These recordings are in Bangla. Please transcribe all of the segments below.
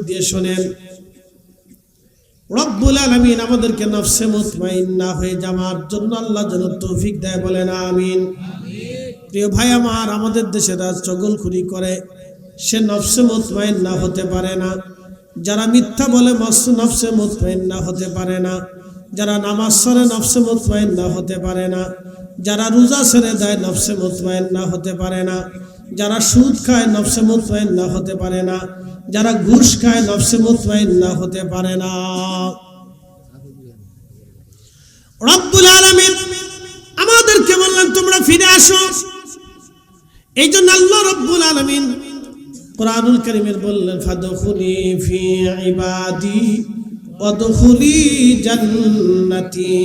দিয়ে শোনেন, রব্বুল আলামিন আমাদেরকে নফসে মুতমাইন্না হয়ে যাওয়ার জন্য আল্লাহ যেন তৌফিক দেয়, বলেন আমিন। প্রিয় ভাই আমার, আমাদের দেশে রাজ চগলখুরি করে সে নফসে মুতমাইন্না হতে পারে না। যারা মিথ্যা বলে নফসে মুতমাইন্না হতে পারে না। যারা নামাজ পড়ে নফসে মুতমাইন্না হতে পারে না। যারা রোজা ছেড়ে দেয় নফসে মুতমাইন্না হতে পারে না। যারা সুদ খায় নফসে মুতমাইন্না হতে পারে না। যারা ঘুষ খায় নফসে মুতমাইন্না হতে পারে না। রব্বুল আলামিন আমাদেরকে বললেন তোমরা ফিরে আসো। এই জন্য আল্লাহ রব্বুল আলামিন কুরআনুল কারীমের বললেন ফাদখুলি ফি ইবাদি ওয়াদখুলি জান্নাতি।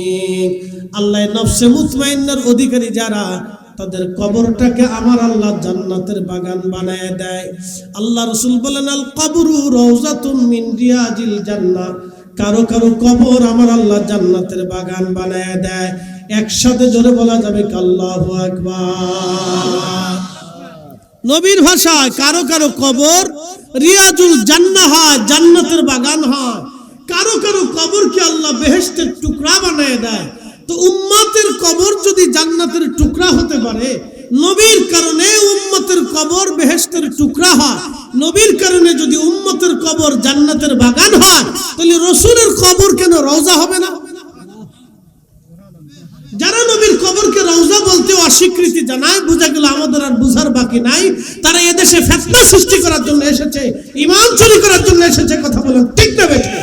আল্লাহ নফসে মুতমাইন্নার অধিকারী যারা, তাদের কবরটাকে আমার আল্লাহ জান্নাতের বাগান বানায় দেয়। আল্লাহ রাসূল বলেন আল কবরু রাউযাতুম মিন রিয়াজিল জান্নাহ। কারো কারো কবর আমার আল্লাহ জান্নাতের বাগান বানায় দেয়। একসাথে জোরে বলা যাবে আল্লাহু আকবার। নবীর ভাষায় কারো কারো কবর রিয়াজুল জান্নাহ হয়, জান্নাতের বাগান হয়। কারো কারো কবরকে আল্লাহ বেহেশতের টুকরা বানায় দেয়। তো উম্মতের কবর যদি জান্নাতের টুকরা হতে পারে, নবীর কারণে উম্মতের কবর বেহেশতের টুকরা হয়, নবীর কারণে যদি উম্মতের কবর জান্নাতের বাগান হয়, তাহলে রাসূলের কবর কেন রওজা হবে না? যারা নবীর কবরকে রওজা বলতে অস্বীকৃতি জানায়, বোঝা গেল আমাদের আর বুঝার বাকি নাই। তারা এদেশে ফিতনা সৃষ্টি করার জন্য এসেছে, ঈমান চুরি করার জন্য এসেছে। কথা বলেন ঠিক না বেঠিক?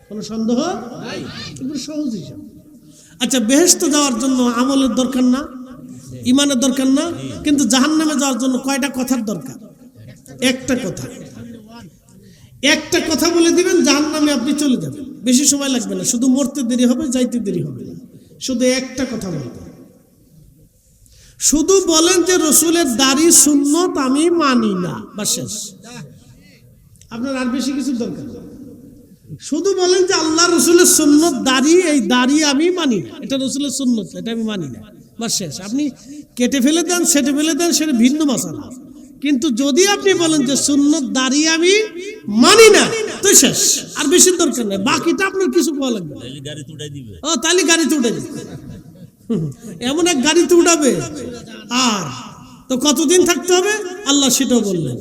কোনো সন্দেহ নাই? এগুলো সহজ হিসাব। আচ্ছা, বেহেশতে যাওয়ার জন্য আমলের দরকার না, ঈমানের দরকার না, কিন্তু জাহান্নামে যাওয়ার জন্য কয়টা কথার দরকার? একটা কথা। একটা কথা বলে দিবেন, জাহান্নামে আপনি চলে যাবেন। বেশি সময় লাগবে না, শুধু মরতে দেরি হবে, যাইতে দেরি হবে না। শুধু একটা কথা বলবেন, শুধু বলেন যে রাসূলের দাড়ি সুন্নত আমি মানি না, বাস শেষ। আপনার আর বেশি কিছু দরকার নেই। শুধু বলেন যে আল্লাহ রাসূলের সুন্নত দাড়ি, এই দাড়ি আমি মানি না, এটা রাসূলের সুন্নত, এটা আমি মানি না, বাস শেষ। আপনি কেটে ফেলে দেন, সেটে ফেলে দেন, সেটা ভিন্ন মাসালা। কিন্তু যদি আপনি বলেন যে সুন্নত দাড়ি আমি মানি না, তো শেষ, আর বেশি দরকার নেই। বাকিটা আপনার কিছু বলা লাগবে না। ও তাহলে গাড়িতে উঠে দিবে, এমন এক গাড়িতে উঠাবে। আর তো কতদিন থাকতে হবে আল্লাহ সেটাও বললেন,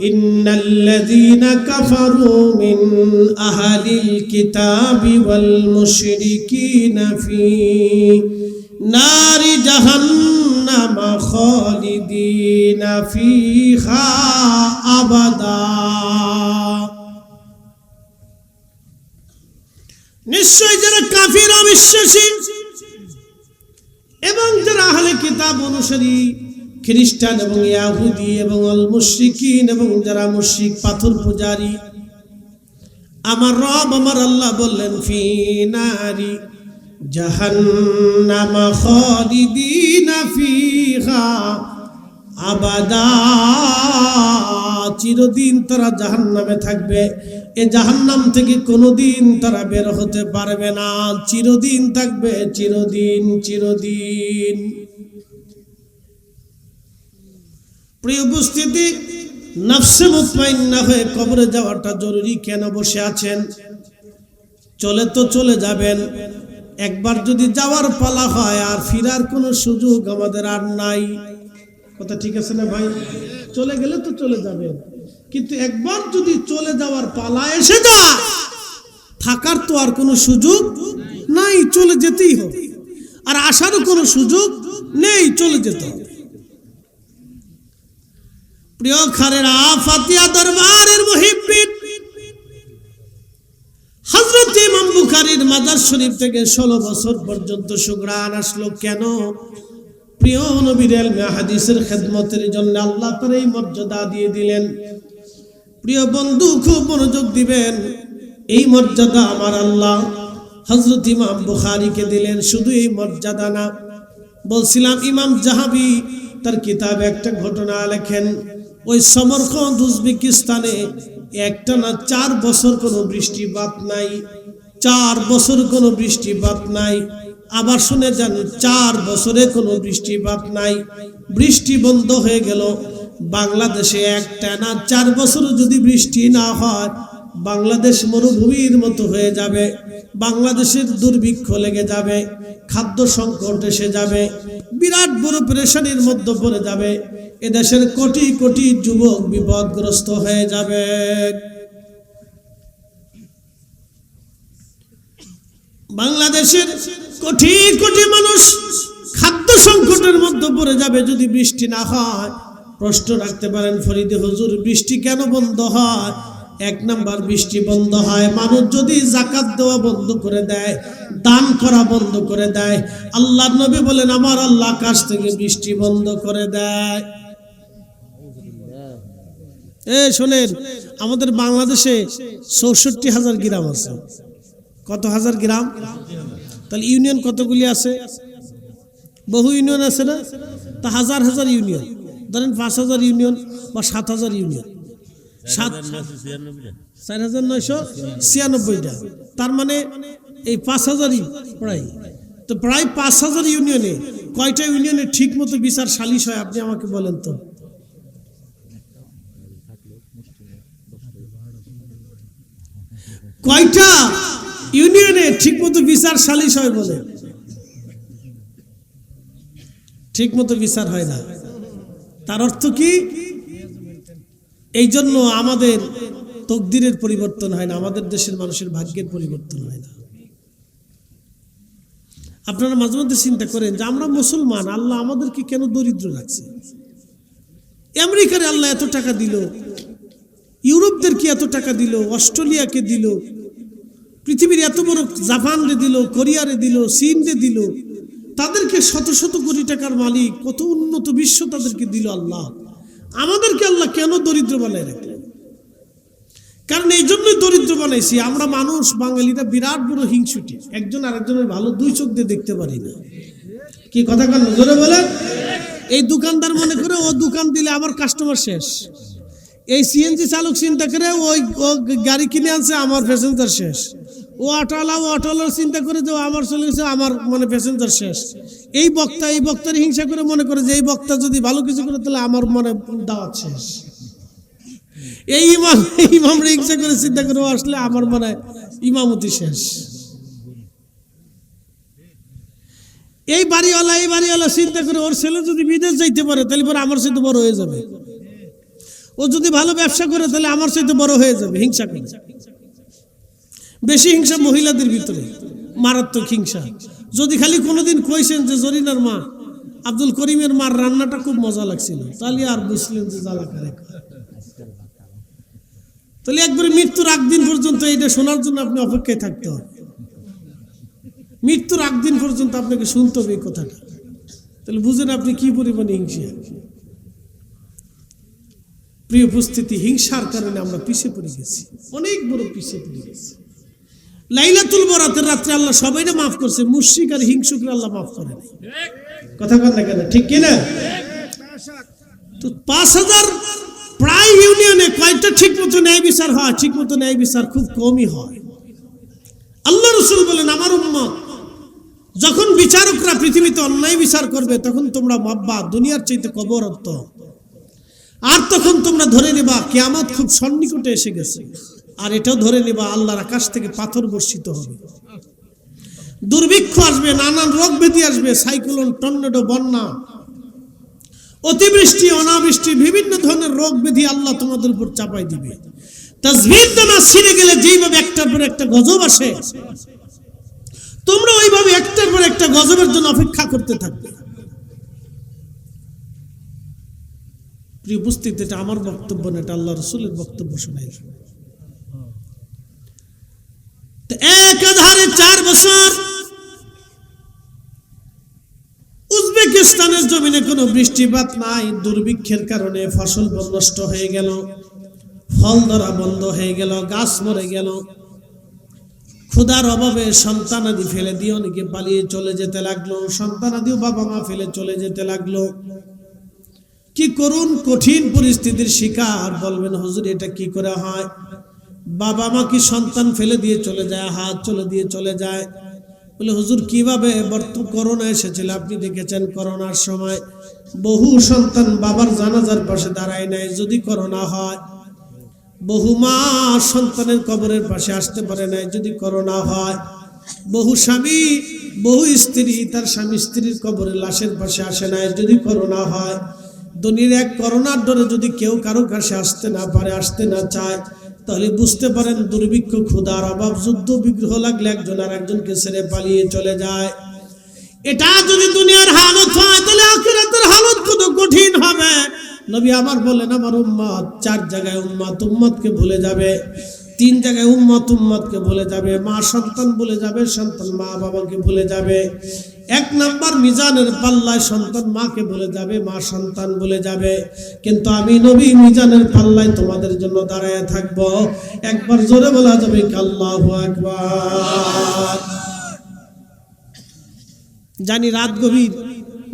ইন্নাল্লাযীনা কাফারু মিন আহলিল কিতাবি ওয়াল মুশরিকিনা ফি নারি জাহান্নাম খালিদিনা ফিহা আবাদা। নিশ্চয় যারা কাফির অবিশ্বাসী এবং যারা আহলে কিতাব অনুসারী খ্রিস্টান এবং ইহুদি এবং আল মুশরিকিন এবং যারা মুশরিক পাথর পূজারী, আমার রব আমার আল্লাহ বললেন ফি নারি জাহান্নাম খালিদিনা ফিহা আবাদা। চিরদিন তারা জাহান্নামে থাকবে। এই জাহান্নাম থেকে কোনোদিন তারা বের হতে পারবে না, চিরদিন থাকবে, চিরদিন চিরদিন। প্রিয় উপস্থিতি, নফসে মুতমাইন্না হয়ে কবরে যাওয়াটা জরুরি। কেন বসে আছেন? চলে তো চলে যাবেন। একবার যদি যাওয়ার পালা হয়, আর ফিরার কোনো সুযোগ আমাদের আর নাই। কথা ঠিক আছে না ভাই? চলে গেলে তো চলে যাবেন, কিন্তু একবার যদি চলে যাওয়ার পালা এসে যায়, থাকার তো আর কোনো সুযোগ নাই, চলে যেতেই হবে। আর আসারও কোনো সুযোগ নেই, চলে যেতে হবে। প্রিয় খারেরা, ফাতিয়া দরবারের মুহিব্বিন, হযরত ইমাম বুখারীর মাজার শরীফ থেকে 16 বছর পর্যন্ত সুঘ্রাণ আসলো কেন? প্রিয় নবীর ইলমে হাদিসের খেদমতের জন্য আল্লাহ তার এই মর্যাদা দিয়ে দিলেন। প্রিয় বন্ধু, খুব মনোযোগ দিবেন। এই মর্যাদা আমার আল্লাহ হযরত ইমাম বুখারীকে দিলেন। শুধু এই মর্যাদা না, বলছিলাম ইমাম জাহাবি তার কিতাবে একটা ঘটনা লেখেন। ওই সমরকন্দ উজবেকিস্তানে একটানা 4 বছর কোনো বৃষ্টিপাত নাই, 4 বছর কোনো বৃষ্টিপাত নাই। আবার শুনে যান, 4 বছরে কোনো বৃষ্টিপাত নাই। বৃষ্টি বন্ধ হয়ে গেল। বাংলাদেশে একটানা 4 বছর যদি বৃষ্টি না হয় বাংলাদেশ মরুভূমির মতো হয়ে যাবে, বাংলাদেশের দুর্ভিক্ষ লেগে যাবে, খাদ্য সংকট এসে যাবে, বিরাট বড় পেরেশানির মধ্যে পড়ে যাবে, এদেশের কোটি কোটি যুবক বিপদগ্রস্ত হয়ে যাবে। বাংলাদেশের কোটি কোটি মানুষ খাদ্য সংকটের মধ্যে পড়ে যাবে যদি বৃষ্টি না হয়। প্রশ্ন রাখতে পারেন, ফরিদে হুজুর বৃষ্টি কেন বন্ধ হয়? 1 নাম্বার, বৃষ্টি বন্ধ হয় মানুষ যদি যাকাত দেওয়া বন্ধ করে দেয়, দান করা বন্ধ করে দেয়। আল্লাহর নবী বলেন আমার আল্লাহ আকাশ থেকে বৃষ্টি বন্ধ করে দেয়। শোনেন, আমাদের বাংলাদেশে 64,000 গ্রাম আছে। কত হাজার গ্রাম? তাহলে ইউনিয়ন কতগুলি আছে? বহু ইউনিয়ন আছে না? তা হাজার হাজার ইউনিয়ন, ধরেন 5,000 ইউনিয়ন বা 7,000 ইউনিয়ন, 4,996টা। তার মানে এই 5,000ই প্রায়, তো প্রায় 5,000 ইউনিয়নে কয়টা ইউনিয়নে ঠিক মতো বিচার সালিশ হয় আপনি আমাকে বলেন তো? কয়টা ইউনিয়নে ঠিক মতো বিচার সালিশ হয় বলে? ঠিক মতো বিচার হয় না। তার অর্থ কি? এই জন্য আমাদের তকদিরের পরিবর্তন হয় না, আমাদের দেশের মানুষের ভাগ্যের পরিবর্তন হয় না। আপনারা মাঝে মধ্যে চিন্তা করেন যে আমরা মুসলমান, আল্লাহ আমাদেরকে কেন দরিদ্র রাখছে? আমেরিকারে আল্লাহ এত টাকা দিল, ইউরোপদেরকে এত টাকা দিল, অস্ট্রেলিয়াকে দিল, পৃথিবীর এত বড় জাপানরে দিল, কোরিয়ারে দিল, চীনরে দিল, তাদেরকে শত শত কোটি টাকার মালিক, কত উন্নত বিশ্ব তাদেরকে দিল আল্লাহ। আমাদেরকে আল্লাহ কেন দরিদ্র বানায় রাখলেন? কারণ এই জন্যই দরিদ্র বানাইছি আমরা মানুষ বাঙালিরা বিরাট বড় হিংসুটি, একজন আরেকজনের ভালো 2 চোখ দিয়ে দেখতে পারি না। কি কথা কান জোরে বলেন? এই দোকানদার মনে করে ও দোকান দিলে আমার কাস্টমার শেষ, এই সিএনজি চালক চিন্তা করে ওই গাড়ি কিনে আনছে আমার প্যাসেঞ্জার শেষ, ও অটোওয়ালার চিন্তা করে যে আমার চলে গেছে আমার মানে প্যাসেঞ্জার শেষ। এই বক্তার হিংসা করে মনে করে যে এই বক্তা যদি ভালো কিছু করে তাহলে আমার মনে দাওয়াত শেষ। এই ইমামরা হিংসা করে চিন্তা করে আসলে আমার মনে ইমামতি শেষ। এই বাড়িওয়ালা চিন্তা করে ওর ছেলে যদি বিদেশ যাইতে পারে তাহলে পরে আমার সাথে বড় হয়ে যাবে, ও যদি ভালো ব্যবসা করে তাহলে আমার সাথে বড় হয়ে যাবে। হিংসা করে, বেশি হিংসা মহিলাদের ভিতরে, মারাত্মক হিংসা। যদি খালি কোনোদিন কইছেন যে জরিনার মা, আব্দুল করিমের মার রান্নাটা খুব মজা লাগছিল, তাহলে আর বুঝলেন যে জ্বালা করে। তাহলে একবারে মৃত্যুর 8 দিন পর্যন্ত এটা শোনার জন্য আপনি অপেক্ষায় থাকতে হবে। মৃত্যুর 8 দিন পর্যন্ত আপনাকে শুনতে হবে এই কথাটা। তাহলে বুঝেন আপনি কি পরিমাণে হিংসা। প্রিয় উপস্থিতি, হিংসার কারণে আমরা পিছিয়ে পড়ে গেছি, অনেক বড় পিছিয়ে পড়ে গেছি। লাইলাতুল বরাতের রাত্রে আল্লাহ সবাইকে মাফ করছে, মুশরিক আর হিংসুকরা আল্লাহ মাফ করে নাই। কথা বল না কেন? ঠিক কিনা? তো 5,000 প্রায় ইউনিয়নে কয়টা ঠিক মতো ন্যায় বিচার হয়? ঠিক মতো ন্যায় বিচার খুব কমই হয়। আল্লাহ রাসূল বলেন আমার উম্মত যখন বিচারকরা পৃথিবীতে অন্যায় বিচার করবে তখন তোমরা ভাববা দুনিয়ার চাইতে কবর উত্তম, আর তখন তোমরা ধরে নেবা কিয়ামত খুব সন্নিকটে এসে গেছে, আর এটাও ধরে নেবা আল্লাহর আকাশ থেকে পাথর বর্ষিত হবে, দুর্ভিক্ষ আসবে, নানান রোগ ব্যাধি আসবে, সাইক্লোন, টর্নেডো, বন্যা, অতিবৃষ্টি, অনাবৃষ্টি, বিভিন্ন ধরনের রোগ ব্যাধি আল্লাহ তোমাদের উপর চাপাই দিবে। তাসবিহ নামাজ ছিঁড়ে গেলে যেইভাবে একটার পর একটা গজব আসে, তোমরা ওইভাবে একটার পর একটা গজবের জন্য অপেক্ষা করতে থাকবে। প্রিয় উপস্থিতি, এটা আমার বক্তব্য না, এটা আল্লাহ রাসূলের বক্তব্য শোনাই। একাধারে 4 বছর উজবেকিস্তানের জমিনে কোনো বৃষ্টিপাত নাই, দুর্ভিক্ষের কারণে ফসল নষ্ট হয়ে গেল, ফল ধরা বন্ধ হয়ে গেল, গাছ মরে গেল, ক্ষুধার অভাবে সন্তানাদি ফেলে দিয়ে অনেকে পালিয়ে চলে যেতে লাগলো, সন্তানাদিও বাবা মা ফেলে চলে যেতে লাগলো। কি করুন কঠিন পরিস্থিতির শিকার। বলবেন হুজুর এটা কি করে হয়? বাবা মা কি সন্তান ফেলে দিয়ে চলে যায়? হাত চলে দিয়ে চলে যায়। বলে হুজুর কিভাবে? করোনা এসেছিল, আপনি দেখেছেন করোনার সময় বহু সন্তান বাবার জানাজার পাশে দাঁড়ায় নাই যদি করোনা হয়, বহু মা সন্তানের কবরের পাশে আসতে পারে নাই যদি করোনা হয়, বহু স্বামী বহু স্ত্রী তার স্বামী স্ত্রীর কবরের লাশের পাশে আসে নাই যদি করোনা হয়। দুনিয়ার এক করোনার ডরে যদি কেউ কারো কাছে আসতে না পারে, আসতে না চায়, তাহলে বুঝতে পারেন দুর্ভিক্ষ, ক্ষুধার অভাব, যুদ্ধ বিগ্রহ লাগলে একজন আর একজনকে ছেড়ে পালিয়ে চলে যায়। এটা যদি দুনিয়ার হালত হয় তাহলে আখিরাতের হালত কত কঠিন হবে। নবী আমার বলেন আমার উম্মত 4 জায়গায় উম্মতকে ভুলে যাবে, 3 জায়গায় উম্মতকে ভুলে যাবে। মা সন্তান ভুলে যাবে, সন্তান মা বাবাকে ভুলে যাবে। 1 নাম্বার মিজানের পাল্লায় সন্তান মাকে ভুলে যাবে, মা সন্তান ভুলে যাবে। কিন্তু আমি নবী মিজানের পাল্লায় তোমাদের জন্য দাঁড়ায় থাকবো। একবার জোরে বলা যাবে আল্লাহু আকবার। জানি রাত গভীর,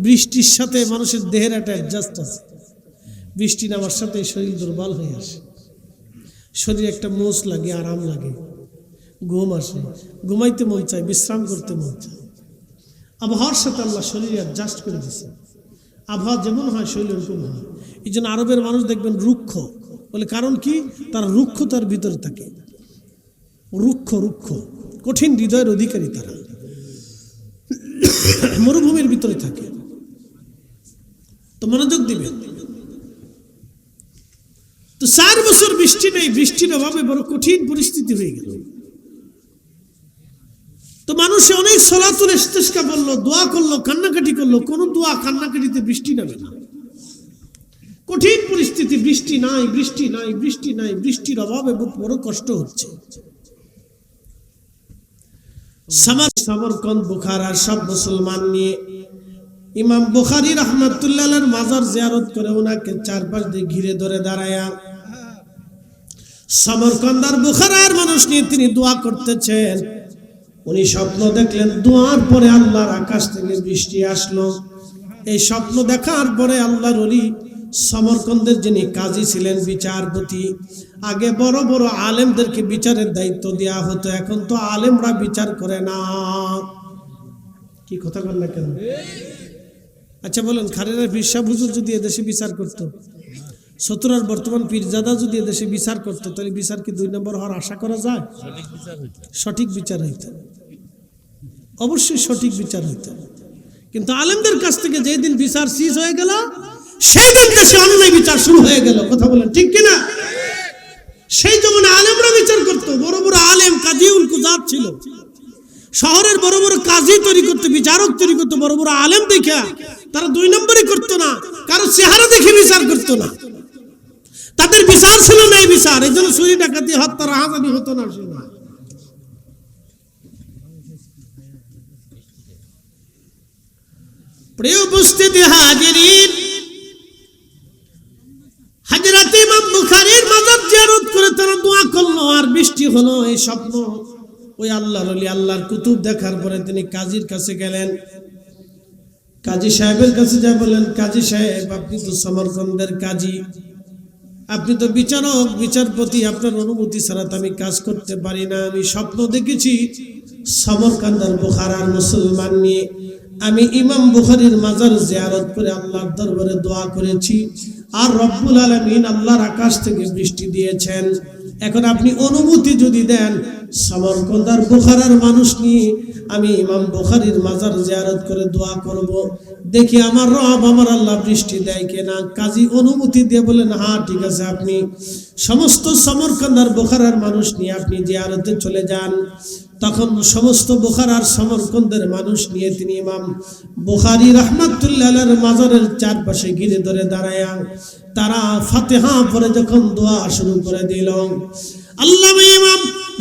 বৃষ্টির সাথে মানুষের দেহের একটা অ্যাডজাস্ট আছে। বৃষ্টি নামার সাথে শরীর দুর্বল হয়ে আসে, শরীরে একটা মোচ লাগে, আরাম লাগে, ঘুম আসে, ঘুমাইতে মন চায়, বিশ্রাম করতে মন চায়। আবহাওয়ার সাথে আল্লাহ শরীর অ্যাডজাস্ট করে দিয়েছে। আবহাওয়া যেমন হয় শরীর ওরকম হয়। এই জন্য আরবের মানুষ দেখবেন রুক্ষ বলে, কারণ কি? তারা রুক্ষতার ভিতরে থাকে। রুক্ষ কঠিন হৃদয়ের অধিকারী তারা, মরুভূমির ভিতরে থাকে। তো মনোযোগ দিবেন। তো 4 বছর বৃষ্টি নেই, বৃষ্টির অভাবে বড় কঠিন পরিস্থিতি হয়ে গেল। তো মানুষ অনেক সলাতুল ইস্তিসকা বললো, দোয়া করলো, কান্নাকাটি করলো, কোন দোয়া কান্নাকাটিতে বৃষ্টি নামে না। কঠিন পরিস্থিতি, বৃষ্টি নাই, বৃষ্টির অভাবে বড় কষ্ট হচ্ছে। সমরকন্দ, বুখারা সব মুসলমান নিয়ে ইমাম বুখারী রাহমাতুল্লাহ আলাইহির মাজার জিয়ারত করে ওনাকে চারপাশ দিয়ে ঘিরে ধরে দাঁড়ায়া সমরকন্দ আর বুখারার মানুষ নিয়ে তিনি দোয়া করতেছেন। উনি স্বপ্ন দেখলেন, দোয়ার পরে আল্লাহর আকাশ থেকে বৃষ্টি আসলো। এই স্বপ্ন দেখার পরে আল্লাহর ওলি সমরকন্দের যিনি কাজী ছিলেন, বিচারপতি, আগে বড় বড় আলেমদেরকে বিচারের দায়িত্ব দেওয়া হতো, এখন তো আলেমরা বিচার করে না। কি কথা বল না কেন? আচ্ছা বলেন, খারেরা পীর সাহেব হুজুর যদি এদেশে বিচার করতো, সতুরার বর্তমান পীরজাদা যদি এদেশে বিচার করতো, তাহলে বিচার কি 2 নম্বর হওয়ার আশা করা যায়? সঠিক বিচার হইতো, অবশ্যই সঠিক বিচার হইতো। কিন্তু আলেমদের কাছ থেকে যেদিন বিচার সিজ হয়ে গেল, সেই দিন দেশে অন্যায় বিচার শুরু হয়ে গেল। কথা বলেন ঠিক কিনা? সেই জমানে আলেমরা বিচার করতো, বড় বড় আলেম কাজীউল কুজাত ছিল, শহরের বড় বড় কাজী তৈরি করতো, বিচারক তৈরি করতো, বড় বড় আলেম দেখা। তারা 2 নম্বরই করতো না, কারো চেহারা দেখে বিচার করতো না। তাদের বিচার ছিল না এই বিচার। এই জন্য চুরি ডাকাতি হত্যা রাহাজানি হতো না। প্রিয় উপস্থিতি হাজিরিন, হযরত ইমাম বুখারীর মাজার জিয়ারত করে তারা দোয়া করলো, আর বৃষ্টি হলো। এই স্বপ্ন ওই আল্লাহর ওলি, আল্লাহর কুতুব দেখার পরে তিনি কাজীর কাছে গেলেন। কাজী সাহেবের কাছে যা বলেন, কাজী সাহেব আপনি তো সমরকন্দের কাজী, আপনি তো বিচারক, বিচারপতি, আপনার অনুমতি ছাড়া তো আমি কাজ করতে পারি না। আমি স্বপ্ন দেখেছি সমরকন্দ আর বুখারার মুসলমান নিয়ে আমি ইমাম বুখারীর মাজার জিয়ারত করে আল্লাহর দরবারে দোয়া করেছি, আর রব্বুল আলামিন আল্লাহর আকাশ থেকে বৃষ্টি দিয়েছেন। এখন আপনি অনুমতি যদি দেন, সমরকন্দ আর বুখারার মানুষ নিয়ে আমি ইমাম বুখারীর মাজার জিয়ারত করে দোয়া করব, দেখি আমার রব আমার আল্লাহ বৃষ্টি দেয় কিনা। কাজী অনুমতি দিয়ে বলেন, হ্যাঁ ঠিক আছে, আপনি সমস্ত সমরকন্দ আর বুখারার মানুষ নিয়ে আপনি জিয়ারতে চলে যান। তখন সমস্ত বুখারার সমরকন্দের মানুষ নিয়ে তিনি ইমাম বুখারী রাহমাতুল্লাহ আলাইহির মাজারের চারপাশে ঘিরে ধরে দাঁড়ায়া তারা ফাতিহা পড়ে যখন দোয়া শুরু করে দিল, আল্লামা ইমাম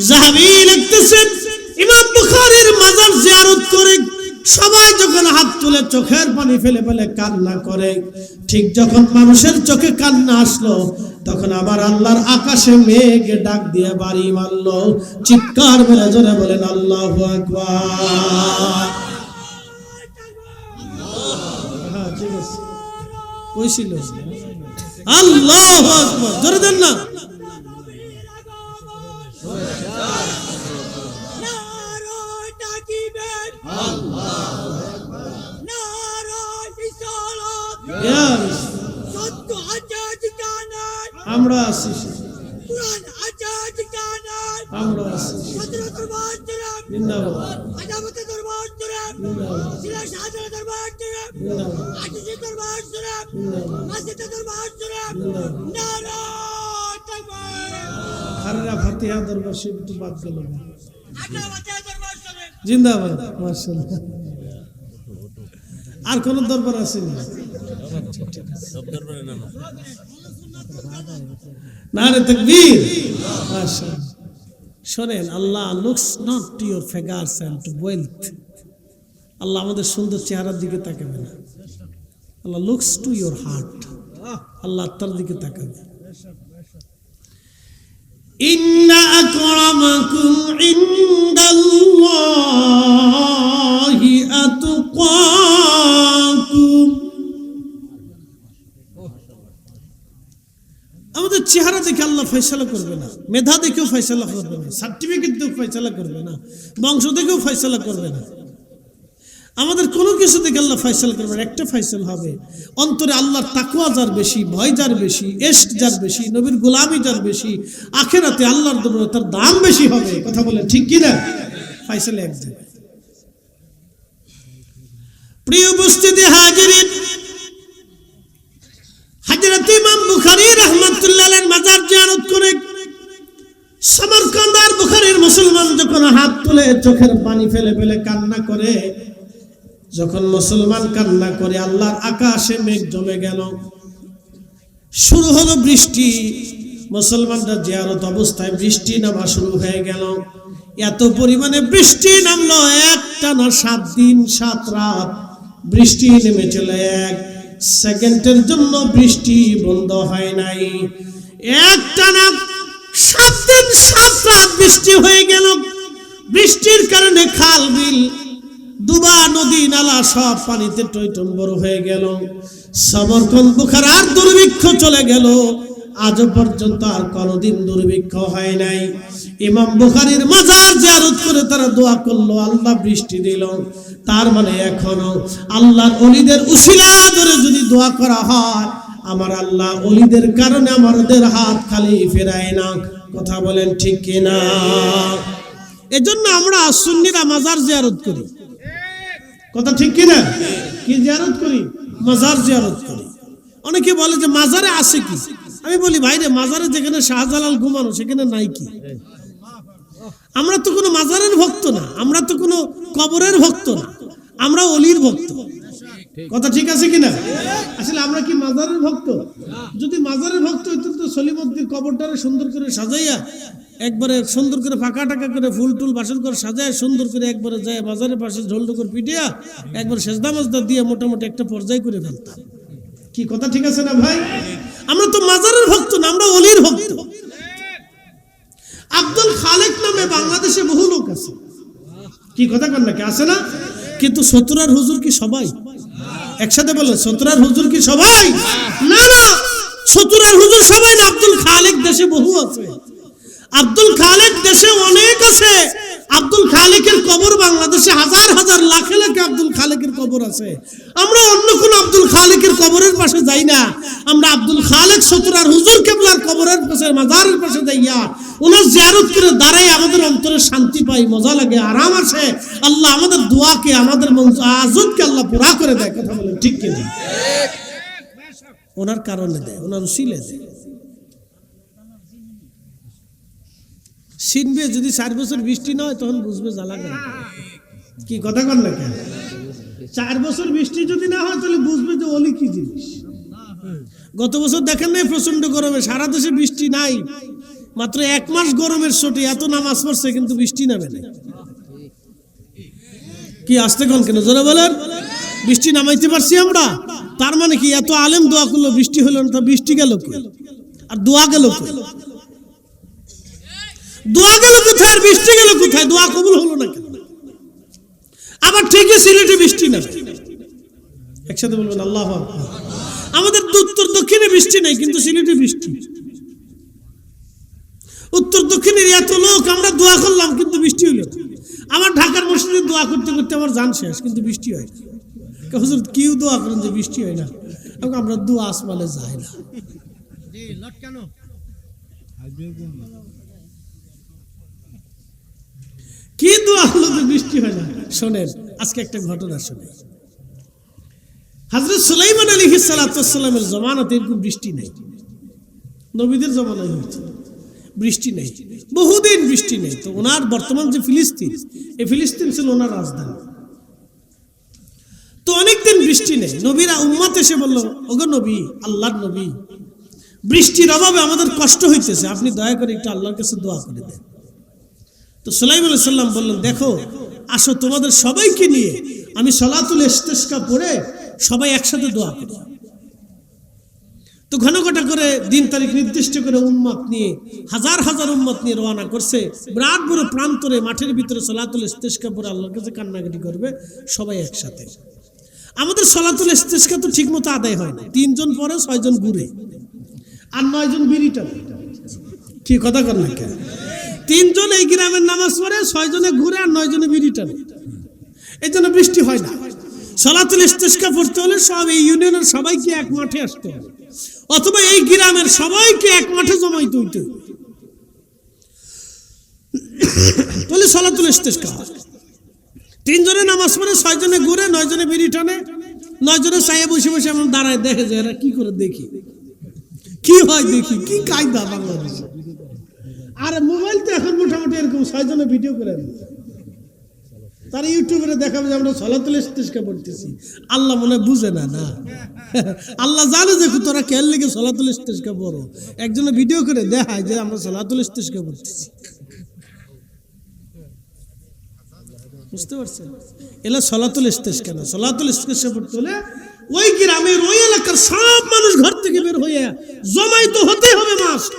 যাহাবী লিখতেছেন, ইমাম বুখারীর মাজার জিয়ারত করে সবাই যখন হাত তুলে চোখের পানি ফেলে ফেলে কান্না করে, ঠিক যখন মানুষের চোখে কান্না আসলো, তখন আবার আল্লাহর আকাশে মেঘ ডাক দিয়ে বাড়ি মারলো। চিৎকার মেরে জোরে বলেন আল্লাহু আকবার। হ্যাঁ ঠিক আছে, ওই ছিল আল্লাহু আকবার, জোরে দেন না। আল্লাহু আকবার। নারায়ে রিসালাত, ইয়া সত্য আজাদ কানাত, আমরা আছি, কুরআন আজাদ কানাত, আমরা আছি। হযরত দরবার জনাব, জিন্দাবাদ, আদাবতে দরবার জনাব, জিন্দাবাদ, সিলা শাহজালাল দরবার জনাব, জিন্দাবাদ, আজিজি দরবার জনাব, জিন্দাবাদ, মাসজিদে দরবার জনাব। জিন্দাবাদ। নারায়ে তাকবীর, খাররা ফাতিহা দরবার শরীফ তো বাদ গেল না। আদাবতে দরবার জনাব। জিন্দাবাদ, মাশাআল্লাহ। আর কোন দরবার আছে না? নারে তাকবীর, মাশাআল্লাহ। শোনেন, Allah looks not to your figures and to wealth. আল্লাহ আমাদের সুন্দর চেহারার দিকে তাকাবে না, Allah looks to your heart. আল্লাহ আত্মার দিকে তাকাবে। ইন্না আকরামাকুম ইনদাল্লাহি আতকাকুম। আমাদের চেহারা দেখে আল্লাহ ফয়সালা করবে না, মেধা দেখেও ফয়সালা করবে না, সার্টিফিকেট দেখেও ফয়সালা করবে না, বংশ দেখেও ফয়সালা করবে না, আমাদের কোনো কিছু দেখে আল্লাহ ফয়সালা করবে না। একটা ফয়সালা হবে, অন্তরে আল্লাহর তাকওয়া যার বেশি, ভয় যার বেশি, ইশক যার বেশি, নবীর গোলামি যার বেশি, আখিরাতে আল্লাহর দরবারে তার দাম বেশি হবে। কথা বলে ঠিক কি না? ফয়সালা এক জায়গায়। প্রিয় উপস্থিতি হাজিরিন, হযরত ইমাম বুখারী রাহমাতুল্লাহ আলাইহির মাজার জিয়ারত করে সমরকন্দ আর বুখারীর মুসলমান যখন হাত তুলে চোখের পানি ফেলে ফেলে কান্না করে, যখন মুসলমান কান্না করে, আল্লাহর আকাশে মেঘ জমে গেল, শুরু হলো বৃষ্টি। মুসলমানরা জিয়ারত অবস্থায় বৃষ্টি নামা শুরু হয়ে গেল। এত পরিমাণে বৃষ্টি নামলো, একটানা 7 দিন 7 রাত বৃষ্টি নেমে চলে, 1 সেকেন্ডের জন্য বৃষ্টি বন্ধ হয় নাই। একটানা 7 দিন 7 রাত বৃষ্টি হয়ে গেল। বৃষ্টির কারণে খাল বিল, দুবা, নদী নালা সব পানিতে টইটম্বর হয়ে গেল। সমরকন্দ বুখারার দুর্ভিক্ষ চলে গেল। আজও পর্যন্ত আর কোনোদিন দুর্ভিক্ষ হয় নাই। ইমাম বুখারীর মাজার জিয়ারত করে তারা দোয়া করলো, আল্লাহ বৃষ্টি দিল। তার মানে এখনো আল্লাহর ওলিদের উসিলা ধরে যদি দোয়া করা হয়, আমার আল্লাহ ওলিদের কারণে আমাদের হাত খালি ফেরায় না। কথা বলেন ঠিক কিনা? এজন্য আমরা সুন্নিরা মাজার জিয়ারত করি। কথা ঠিক কিনা? কি জিয়ারত করি? মাজার জিয়ারত করি। অনেকে বলে যে মাজারে আছে কি? আমি বলি ভাইরে, মাজারে যেখানে শাহজালাল ঘুমানো সেখানে নাই কি? আমরা তো কোনো মাজারের ভক্ত না, আমরা তো কোনো কবরের ভক্ত না, আমরা অলির ভক্ত। কথা ঠিক আছে কিনা? আসলে আমরা কি মাজারের ভক্ত? যদি মাজারের ভক্ত হইতো তো সলিমুদ্দির কবরটারে সুন্দর করে সাজাইয়া, একবারে সুন্দর করে ফাঁকা টাকা করে ফুল টুল বাসন করে সাজায় সুন্দর করে একবারে যায় মাজারের পাশে ঝোলডুকর পিটিয়া একবার সেজদা মজদা দিয়ে মোটামুটি একটা পর্যায় করে ফেলতাম। কি কথা ঠিক আছে না ভাই? আমরা তো মাজারের ভক্ত না, আমরা অলির ভক্ত। আব্দুল খালেক নামে বাংলাদেশে বহু লোক আছে। কি কথা কন নাকি? আছে না? কিন্তু সতুরার হুজুর কি সবাই? একসাথে বলো, সতুরার হুজুর কি সবাই? না না, সতুরার হুজুর সবাই না। আব্দুল খালেক দেশে বহু আছে। আব্দুল খালেক দেশে অনেক আছে। আব্দুল খালেকের কবর বাংলাদেশে হাজার হাজার লাখে লাখে আব্দুল খালেকের কবর আছে। আমরা অন্য কোন আব্দুল খালেকের কবরের পাশে যাই না। আমরা আব্দুল খালেক সতুরার হুজুর কেবলার কবরের পাশে, মাজারের পাশে যাইয়া ওনার জিয়ারত করে দাঁড়াই আমাদের অন্তরে শান্তি পাই, মজা লাগে, আরাম আসে। আল্লাহ আমাদের দোয়াকে, আমাদের আজতকে আল্লাহ পুরা করে দেয়। কথা বলেন ঠিক কিনা? ওনার কারণে দেয়, ওনার উসিলে দেয়। চিনবে যদি 4 বছর বৃষ্টি না হয়, তখন বুঝবে জ্বালা করে। কি কথা কন না কেন? 4 বছর বৃষ্টি যদি না হয় তাহলে বুঝবে যে অলি কি জিনিস। গত বছর দেখেন নাই প্রচন্ড গরমে সারা দেশে বৃষ্টি নাই, মাত্র 1 মাস গরমের ছুটি, এত নামাজ পড়ছে কিন্তু বৃষ্টি নামে না। কি আসতে কন কেন? জোরে বলেন। বৃষ্টি নামাইতে পারছি আমরা, তার মানে কি? এত আলেম দোয়া করলো, বৃষ্টি হলো না, তা বৃষ্টি গেল কই? আর দোয়া গেল কই? দোয়া গেল কোথায় আর বৃষ্টি গেল কোথায়? দোয়া কবুল হলো না কেন? আবার ঠিকই সিলেটে বৃষ্টি না। একসাথে বলবেন আল্লাহু আকবার। আমাদের উত্তর দক্ষিণে বৃষ্টি নাই, কিন্তু সিলেটে বৃষ্টি। উত্তর দক্ষিণের এত লোক, আমরা দোয়া করলাম কিন্তু বৃষ্টি হলো। আমার ঢাকার মসজিদে দোয়া করতে করতে আমার জান শেষ, কিন্তু বৃষ্টি হয় না। হুজুর কেউ দোয়া করেন যে বৃষ্টি হয় না, আমরা দোয়া আসমানে যাই না। কি দোয়া হলো যে বৃষ্টি হয় না? শোনেন আজকে একটা ঘটনা শুনে। হযরত সুলাইমান আলাইহিস সালাতু ওয়াস সালামের জামানাতে এরকম বৃষ্টি নেই, নবীদের জামানায় হয়েছে বৃষ্টি নেই, বহুদিন বৃষ্টি নেই। তো ওনার বর্তমান যে ফিলিস্তিন, এই ফিলিস্তিন ছিল ওনার রাজধানী। তো অনেকদিন বৃষ্টি নেই। নবীরা উম্মত এসে বলল, ওগো নবী, আল্লাহর নবী, বৃষ্টির অভাবে আমাদের কষ্ট হইতেছে, আপনি দয়া করে একটু আল্লাহর কাছে দোয়া করে দেন। তো সুলাইমান আলাইহিস সালাম বললেন, দেখো আসো তোমাদের সবাইকে নিয়ে আমি সালাতুল ইস্তিসকা পড়ে সবাই একসাথে দোয়া করি। তো ঘন ঘটা করে দিন তারিখ নির্দিষ্ট করে উম্মত নিয়ে হাজার হাজার উম্মত নিয়ে রওনা করছে। বিরাট বড় প্রান্তরে মাঠের ভিতরে সালাতুল ইস্তিসকা পড়ে আল্লাহর কাছে কান্নাকাটি করবে সবাই একসাথে। আমাদের সালাতুল ইস্তিসকা তো ঠিক মতো আদায় হয় না, 3 জন পরে 6 জন ঘুরে আর 9 জন বিড়িটা। কি কথা কর না কেন? 3 জন এই গ্রামের নামাজ পড়ে, 6 জনে ঘুরে আর 9 জনে বিড়িটা। এই জন্য বৃষ্টি হয় না। সালাতুল ইস্তিসকা পড়তে হলে সব এই ইউনিয়নের সবাইকে এক মাঠে আসতে হবে, অথবা এই গ্রামের সবাইকে এক মাঠে জমাইতে হইতে হবে, তাহলে সালাতুল ইস্তিসকা হয়। 3 জনে নামাজ পড়ে, 6 জনে ঘুরে, 9 জনে বিড়ি টানে, 9 জনে চাইয়ে বসে বসে এমন দাঁড়ায় দেখে যে এরা কি করে, দেখি কি হয়, দেখি কি কায়দা বাংলাদেশে। আর মোবাইল তো এখন মোটামুটি এরকম 6 জনে ভিডিও করে তারা ইউটিউবে দেখাবে যে আমরা সালাতুল ইস্তিসকা পড়তেছি। আল্লাহ মনে বুঝে না, না আল্লাহ জানে যে তোরা কেন লেগে সালাতুল ইস্তিসকা পড়ো। একজনে ভিডিও করে দেখায় যে আমরা সালাতুল ইস্তিসকা পড়তেছি। বুঝতে পারছেন? এলা সালাতুল ইস্তিসকা না। সালাতুল ইস্তিসকা পড়তে হলে ওই গ্রামের ওই এলাকার সব মানুষ ঘর থেকে বের হয়ে জমাইতে হতে হবে মাস্ট,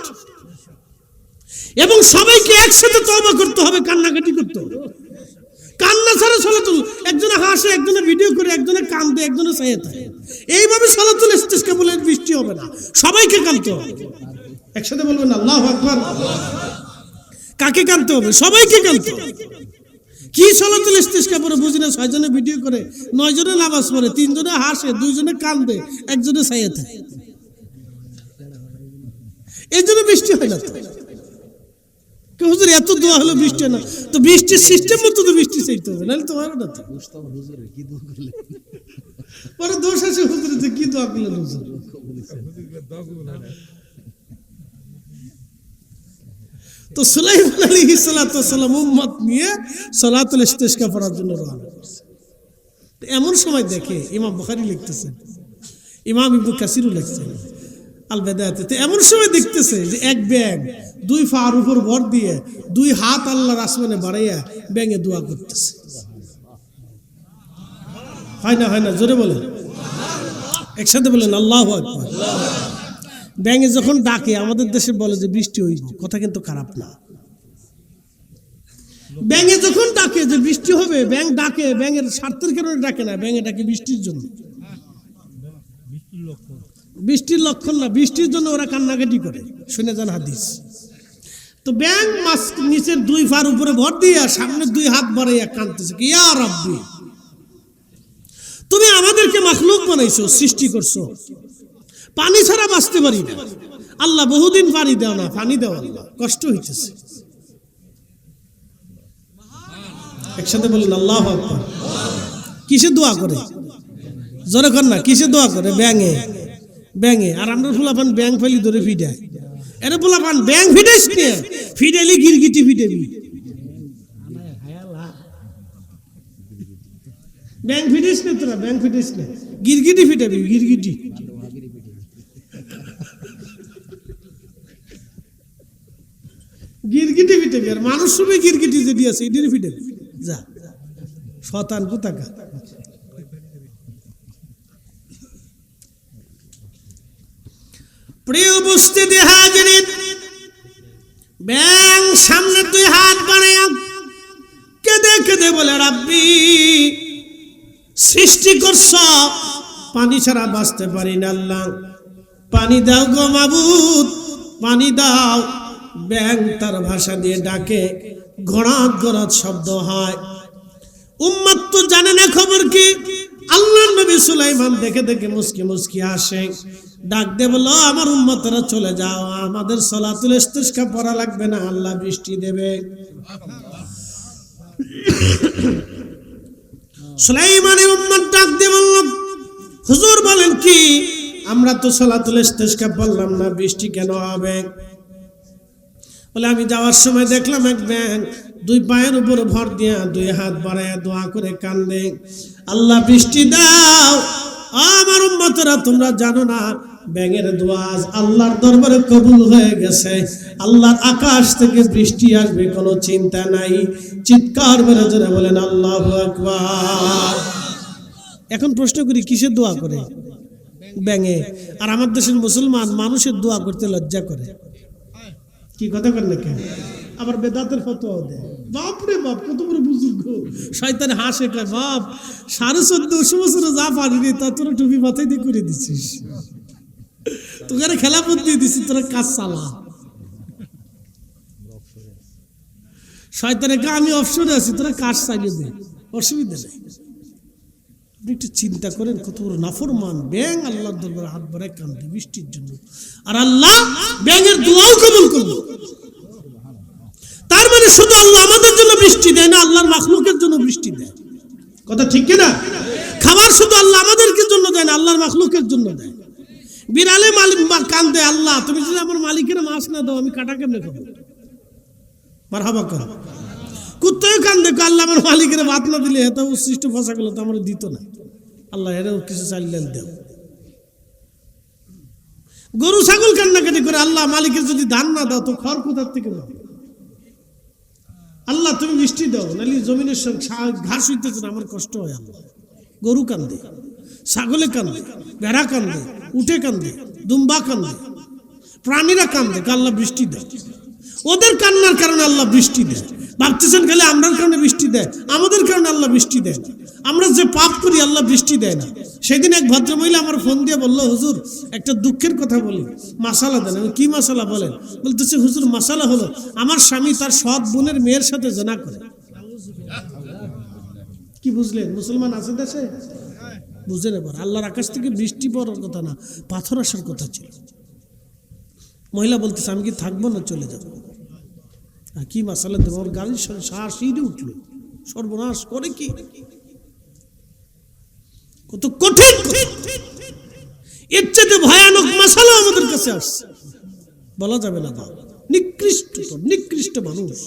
এবং সবাইকে একসাথে তওবা করতে হবে, কান্নাকাটি করতে হবে। কান্না ছাড়া সালাতুল, একজনে হাসে, একজনে ভিডিও করে, একজনে কান্দে, একজনে চাইয়ে থাকে। এইভাবে সালাতুল ইস্তিসকা বলে বৃষ্টি হবে না, সবাইকে কাঁদতে হবে। একসাথে বলবেন আল্লাহু আকবার। কাকে কাঁদতে হবে? সবাইকে কাঁদতে হবে। কি সালাতুল ইস্তিসকা পড়ে বুঝি না, 6 জনে ভিডিও করে, 9 জনে নামাজ পড়ে, 3 জনে হাসে, 2 জনে কান্দে, একজনে চাইয়ে থাকে। এই জন্য বৃষ্টি হয় না। হুজুর এত দোয়া হলো বৃষ্টি না, তো বৃষ্টির সিস্টেম মতো তো বৃষ্টি চাইতে হবে, নাহলে তো হবে না। তো পরে দোষ আছে হুজুর যে কি দোয়া করলেন হুজুর। তো সুলাইমান আলাইহিস সালাতু ওয়াস সালাম উম্মত নিয়ে সালাতুল ইস্তিসকা পড়ার জন্য রওনা করছে। এমন সময় দেখে, ইমাম বুখারী লিখতেছেন, ইমাম ইবনে কাসিরও লিখছেন আল বেদায়াতে, এমন সময় দেখতেছে যে এক ব্যাঙ 2 পার উপর ভর দিয়ে 2 হাত আল্লাহর আসমানে বাড়াইয়া ব্যাঙে দোয়া করতেছে। হয় না? হয় না? জোরে বলেন, একসাথে বলেন আল্লাহু আকবার। ব্যাঙে যখন ডাকে, আমাদের দেশে বলে যে বৃষ্টি হইব, কথা কিন্তু খারাপ না। ব্যাঙে যখন ডাকে যে বৃষ্টি হবে, ব্যাঙ ডাকে, ব্যাঙের স্বার্থের কারণে ডাকে না, ব্যাঙে ডাকে বৃষ্টির জন্য। বৃষ্টির লক্ষণ না, বৃষ্টির জন্য ওরা কান্নাকাটি করে, শুনে যান হাদিস। তো ব্যাঙ মাছ নিচের 2 পার উপরে ভর দিয়া সামনে 2 হাত বাড়াইয়া কাঁদতেছে, কি ইয়া রাব্বি, তুমি আমাদেরকে মাখলুক বানাইছো, সৃষ্টি করছো, পানি ছাড়া বাঁচতে পারি না। আল্লাহ বহুদিন পানি দাও না, পানি দাও আল্লাহ, কষ্ট হইতেছে। একসাথে বলেন আল্লাহু আকবার। কিসে দোয়া করে? জোরে কর না, কিসে দোয়া করে? ব্যাঙে, ব্যাঙে। আর আমরা ফুলাপান ব্যাঙ ফেলি ধরে ফিডাই, এরা ফুলাপান ব্যাঙ ফিডাইস নিয়ে ফিডাইলি গিরগিটি ফিডাবি। ব্যাঙ ফিডাইস না তোরা, ব্যাঙ ফিডাইস না, গিরগিটি ফিডাবি, গিরগিটি। গিরগিটি ফিটাবি, আর মানুষ সময় গিরগিটি যেটি আছে এটির ফিটাবি। যা শতান কোথাকা। প্রিয় উপস্থিতি হাজিরিন, ব্যাঙ সামনে 2 হাত বানায়া কেঁদে কেঁদে বলে, রাব্বি সৃষ্টি করছ, পানি ছাড়া বাঁচতে পারি না, আল্লাহ পানি দাও গো মাবুদ, পানি দাও। ব্যাং তার ভাষা দিয়ে ডাকে, ঘোড়াত ঘোড়াত শব্দ হয়। উম্মত তো জানে না খবর কি। আল্লাহর নবী সুলাইমান দেখে দেখে মুস্কি মুস্কি আসে, ডাক দিয়ে বলল, আমার উম্মতরা চলে যাও, আমাদের সালাতুল ইস্তিসকা পড়া লাগবে না, আল্লাহ বৃষ্টি দেবে। সুলাইমানের উম্মত ডাক দিয়ে বলল, হুজুর বলেন কি, আমরা তো সালাতুল ইস্তিসকা পড়লাম না, বৃষ্টি কেন হবে? বলে, আমি যাওয়ার সময় দেখলাম এক ব্যাঙ দুই পায়ের উপর ভর দিয়া দুই হাত বাড়াইয়া দোয়া করে কান্দে, আল্লাহ বৃষ্টি দাও। আমার উম্মতরা তোমরা জানো না, ব্যাঙের দোয়া আল্লাহর দরবারে কবুল হয়ে গেছে, আল্লাহর আকাশ থেকে বৃষ্টি আসবে, কোনো চিন্তা নাই। চিৎকার মেরে জোরে বলেন আল্লাহু আকবার। এখন প্রশ্ন করি, কিসের দোয়া করে? ব্যাঙে। আর আমার দেশের মুসলমান মানুষের দোয়া করতে লজ্জা করে। কি কথা কর না কেন? আবার বেদাতের ফতোয়া দেয়। বাপ রে বাপ, কত বড় বুজুর্গ। শয়তান হাসে, কয়, বাপ 1450 বছরে যা পারিনি তা তোরা টুপি মাথায় দিয়ে করে দিছিস, তোকে খেলাপথ দিয়ে দিছিস, তোরা কাজ চালা। শয়তানে কা, আমি অবসরে আছি, তোরা কাজ চালিয়ে দে, অসুবিধা নেই। আপনি একটু চিন্তা করেন, কত বড় নাফরমান ব্যাঙ আল্লাহর দরবারে হাত বাড়ায় কান্দে বৃষ্টির জন্য, আর আল্লাহ ব্যাঙের দোয়াও কবুল করল। তার মানে শুধু আল্লাহ আমাদের জন্য বৃষ্টি দেয় না, আল্লাহর মাখলুকের জন্য বৃষ্টি দেয়। কথা ঠিক কিনা? খাবার শুধু আল্লাহ আমাদেরকে জন্য দেয় না, আল্লাহর মাখলুকের জন্য দেয়। বিড়ালে মালিক কান্দে, আল্লাহ তুমি যদি আমার মালিকের মাছ না দাও, আমি কাটা কেমনে খাবো? মারহাবা কর। কুত্তাও কান্দে, আল্লাহ আমার মালিকের ভাত না দিলে এত উচ্ছিষ্ট ফসাগুলো তো আমার দিত না, আল্লাহ এরাও কিছু চাইলেন দেও। গরু ছাগল কান্নাকাটি করে, আল্লাহ মালিকের যদি ধান না দাও তো খড় কোথার থেকে দাও, আল্লাহ তুমি বৃষ্টি দাও, নাহলে জমিনের ঘাস হইতেছে না, আমার কষ্ট হয়। আল্লাহ গরু কান্দে, ছাগলে কান্দে, ভেড়া কান্দে, উঠে কান্দে, দুম্বা কান্দে, প্রাণীরা কান্দে, আল্লাহ বৃষ্টি দেয়। ওদের কান্নার কারণে আল্লাহ বৃষ্টি দেয়। ভাবতেছেন খালি আমরার কারণে বৃষ্টি দেয়, আমাদের কারণে আল্লাহ বৃষ্টি দেয় না। আমরা যে পাপ করি আল্লাহ বৃষ্টি দেয় না। সেদিন এক ভদ্রমহিলা আমার ফোন দিয়ে বললো, হুজুর একটা দুঃখের কথা বলি, মাসালা দেন। আমি কি মাসালা বলেন? বলতেছে, হুজুর মাসালা হলো আমার স্বামী তার সৎ বোনের মেয়ের সাথে জেনা করে। কি বুঝলেন? মুসলমান আছে দেশে? বুঝলেন? এবার আল্লাহর আকাশ থেকে বৃষ্টি পড়ার কথা না, পাথর আসার কথা ছিল। মহিলা বলতেছে, আমি কি থাকবো না চলে যাবো? কি মাসালা দেবো? ওর গাড়ির শ্বাস ইঁড়ে উঠলো, সর্বনাশ করে কি, কত কঠিন। এর চেয়ে ভয়ানক মাসালা আমাদের কাছে আসছে, বলা যাবে না। নিকৃষ্ট মানুষ,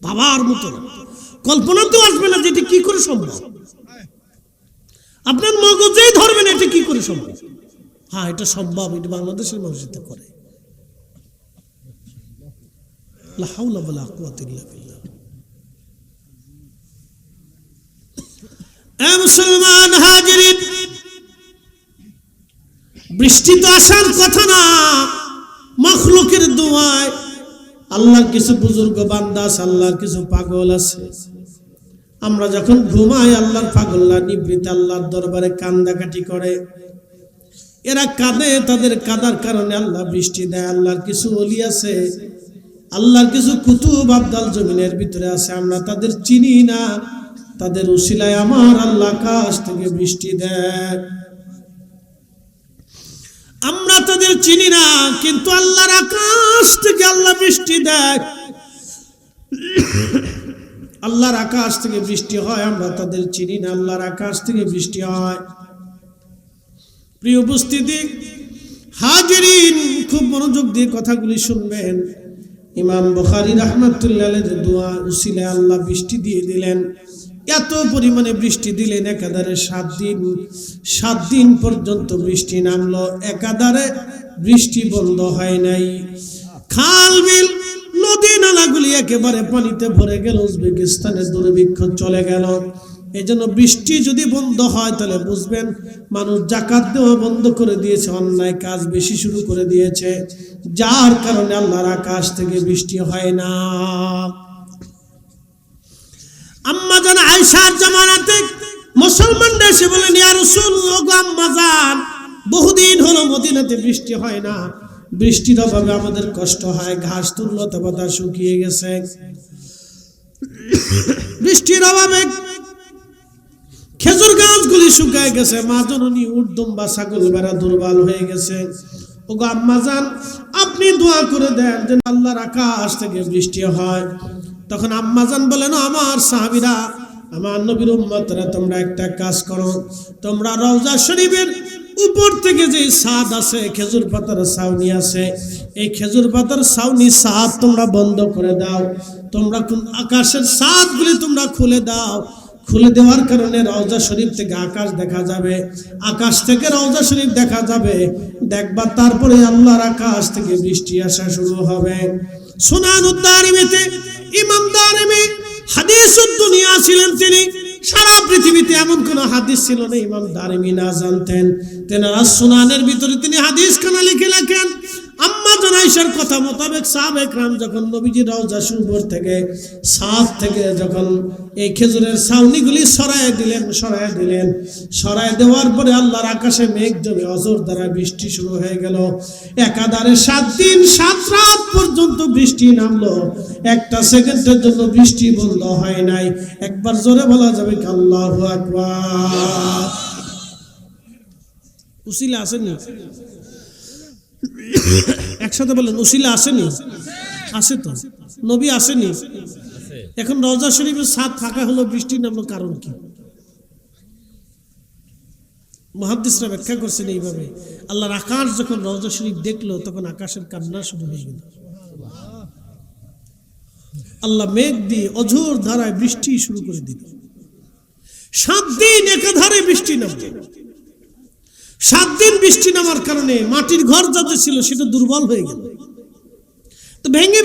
বাবার মতো কল্পনাতেও আসবে না যেটি কি করে সম্ভব। আপনার মগজেই ধরবেন এটা কি করে সম্ভব। হ্যাঁ, এটা সম্ভব, এটা বাংলাদেশের মানুষ এটা করে। লা হাওলা ওয়ালা কুওয়াতা ইল্লা বিল্লাহ। এ মুসলমান হাজিরিন, বৃষ্টি তো আসার কথা না, মাখলুকের দোয়ায়। আল্লাহর কিছু বুজুর্গ বান্দা আছে, আল্লাহর কিছু পাগল আছে। আমরা যখন ঘুমাই আল্লাহর পাগলরা নিবৃত্ত আল্লাহর দরবারে কান্দাকাটি করে। এরা কাঁদে, তাদের কাদার কারণে আল্লাহ বৃষ্টি দেয়। আল্লাহর কিছু ওলি আছে, আল্লাহর কিছু কুতুব আবদাল জমিনের ভিতরে আছে, আমরা তাদের চিনি না, তাদের উসিলায় আমার আল্লাহ আকাশ থেকে বৃষ্টি দেয়। আমরা তাদের চিনি না, কিন্তু আল্লাহর আকাশ থেকে আল্লাহ বৃষ্টি দেয়। আল্লাহর আকাশ থেকে বৃষ্টি হয়, আমরা তাদের চিনি না, আল্লাহর আকাশ থেকে বৃষ্টি হয়। প্রিয় উপস্থিতি হাজিরিন, খুব মনোযোগ দিয়ে কথাগুলি শুনবেন। ইমাম বুখারী রাহমাতুল্লাহ আলাইহির দোয়া উসিলায় আল্লাহ বৃষ্টি দিয়ে দিলেন। এত পরিমাণে বৃষ্টি দিলেন, একাধারে 7 দিন পর্যন্ত বৃষ্টি নামলো, একাধারে বৃষ্টি বন্ধ হয় নাই। খাল বিল নদী নালাগুলি একেবারে পানিতে ভরে গেল, উজবেকিস্তানের দুর্ভিক্ষ চলে গেল। এই জন্য বৃষ্টি যদি বন্ধ হয় তাহলে বুঝবেন মানুষ যাকাত দেওয়া বন্ধ করে দিয়েছে, অন্যায় কাজ বেশি শুরু করে দিয়েছে, যার কারণে আল্লাহর আকাশ থেকে বৃষ্টি হয় না। আম্মা জান আয়েশার জামানাতে মুসলমানরা এসে বলেন, ইয়া রাসূলুল্লাহ, আম্মা জান বহুদিন হলো মদিনাতে বৃষ্টি হয় না, বৃষ্টির অভাবে আমাদের কষ্ট হয়, ঘাস তুললতা পাতা শুকিয়ে গেছে, বৃষ্টির অভাবে খেজুর গাছগুলি শুকায় গেছে, মা জননী উট দুম্বা ছাগল ভেড়া দুর্বল হয়ে গেছে। ওগো আম্মা জান, আপনি দোয়া করে দেন যে আল্লাহর আকাশ থেকে বৃষ্টি হয়। তখন আম্মা জান বলেন, আমার সাহাবীরা, আমার নবীর উম্মতরা, তোমরা একটা কাজ করো, তোমরা রওজা শরীফের উপর থেকে যে ছাদ আছে, খেজুর পাতার ছাউনি আছে, এই খেজুর পাতার ছাউনি ছাদ তোমরা বন্ধ করে দাও, তোমরা আকাশের ছাদগুলি তোমরা খুলে দাও। খুলে দেওয়ার কারণে রওজা শরীফ থেকে আকাশ দেখা যাবে, আকাশ থেকে রওজা শরীফ দেখা যাবে, দেখবা তারপরে আল্লাহর আকাশ থেকে বৃষ্টি আসা শুরু হবে। সুনানুদ দারিমিতে ইমাম দারিমি হাদিসুদ দুনিয়া ছিলেন তিনি। সারা পৃথিবীতে এমন কোন হাদিস ছিল না ইমাম দারিমি না জানতেন। তেনারা সুনানের ভিতরে তিনি হাদিস খানা লিখে রাখেন। আম্মা জান আয়েশার কথা মোতাবেক সাহাবায়ে কেরাম যখন নবীজি রওজা শরীফ থেকে ছাদ থেকে যখন এই খেজুরের ছাউনিগুলি সরায় দেওয়ার পরে আল্লাহর আকাশে মেঘ জমে অজর দ্বারা বৃষ্টি শুরু হয়ে গেল। একাধারে 7 দিন 7 রাত পর্যন্ত বৃষ্টি নামলো, একটা সেকেন্ডের জন্য বৃষ্টি বন্ধ হয় নাই। একবার জোরে বলা যাবে কি আল্লাহু আকবার? উসিলা আসেনি? একসাথে বলেন, উসিলা আসেনি? আসে তো, নবী আসেনি? এখন রওজা শরীফের ছাদ ফাঁকা হলো, বৃষ্টি নামলো, কারণ কি? মুহাদ্দিসরা ব্যাখ্যা করছেন এইভাবে, আল্লাহর আকাশ যখন রওজা শরীফ দেখলো তখন আকাশের কান্না শুরু হয়ে গেল। আল্লাহ মেঘ দিয়ে অঝোর ধারায় বৃষ্টি শুরু করে দিল। 7 দিন একাধারে বৃষ্টি নামলো। 7 দিন বৃষ্টি নামার কারণে মাটির ঘর যাতে ছিল সেটা দুর্বল হয়ে গেল, তো ভেঙে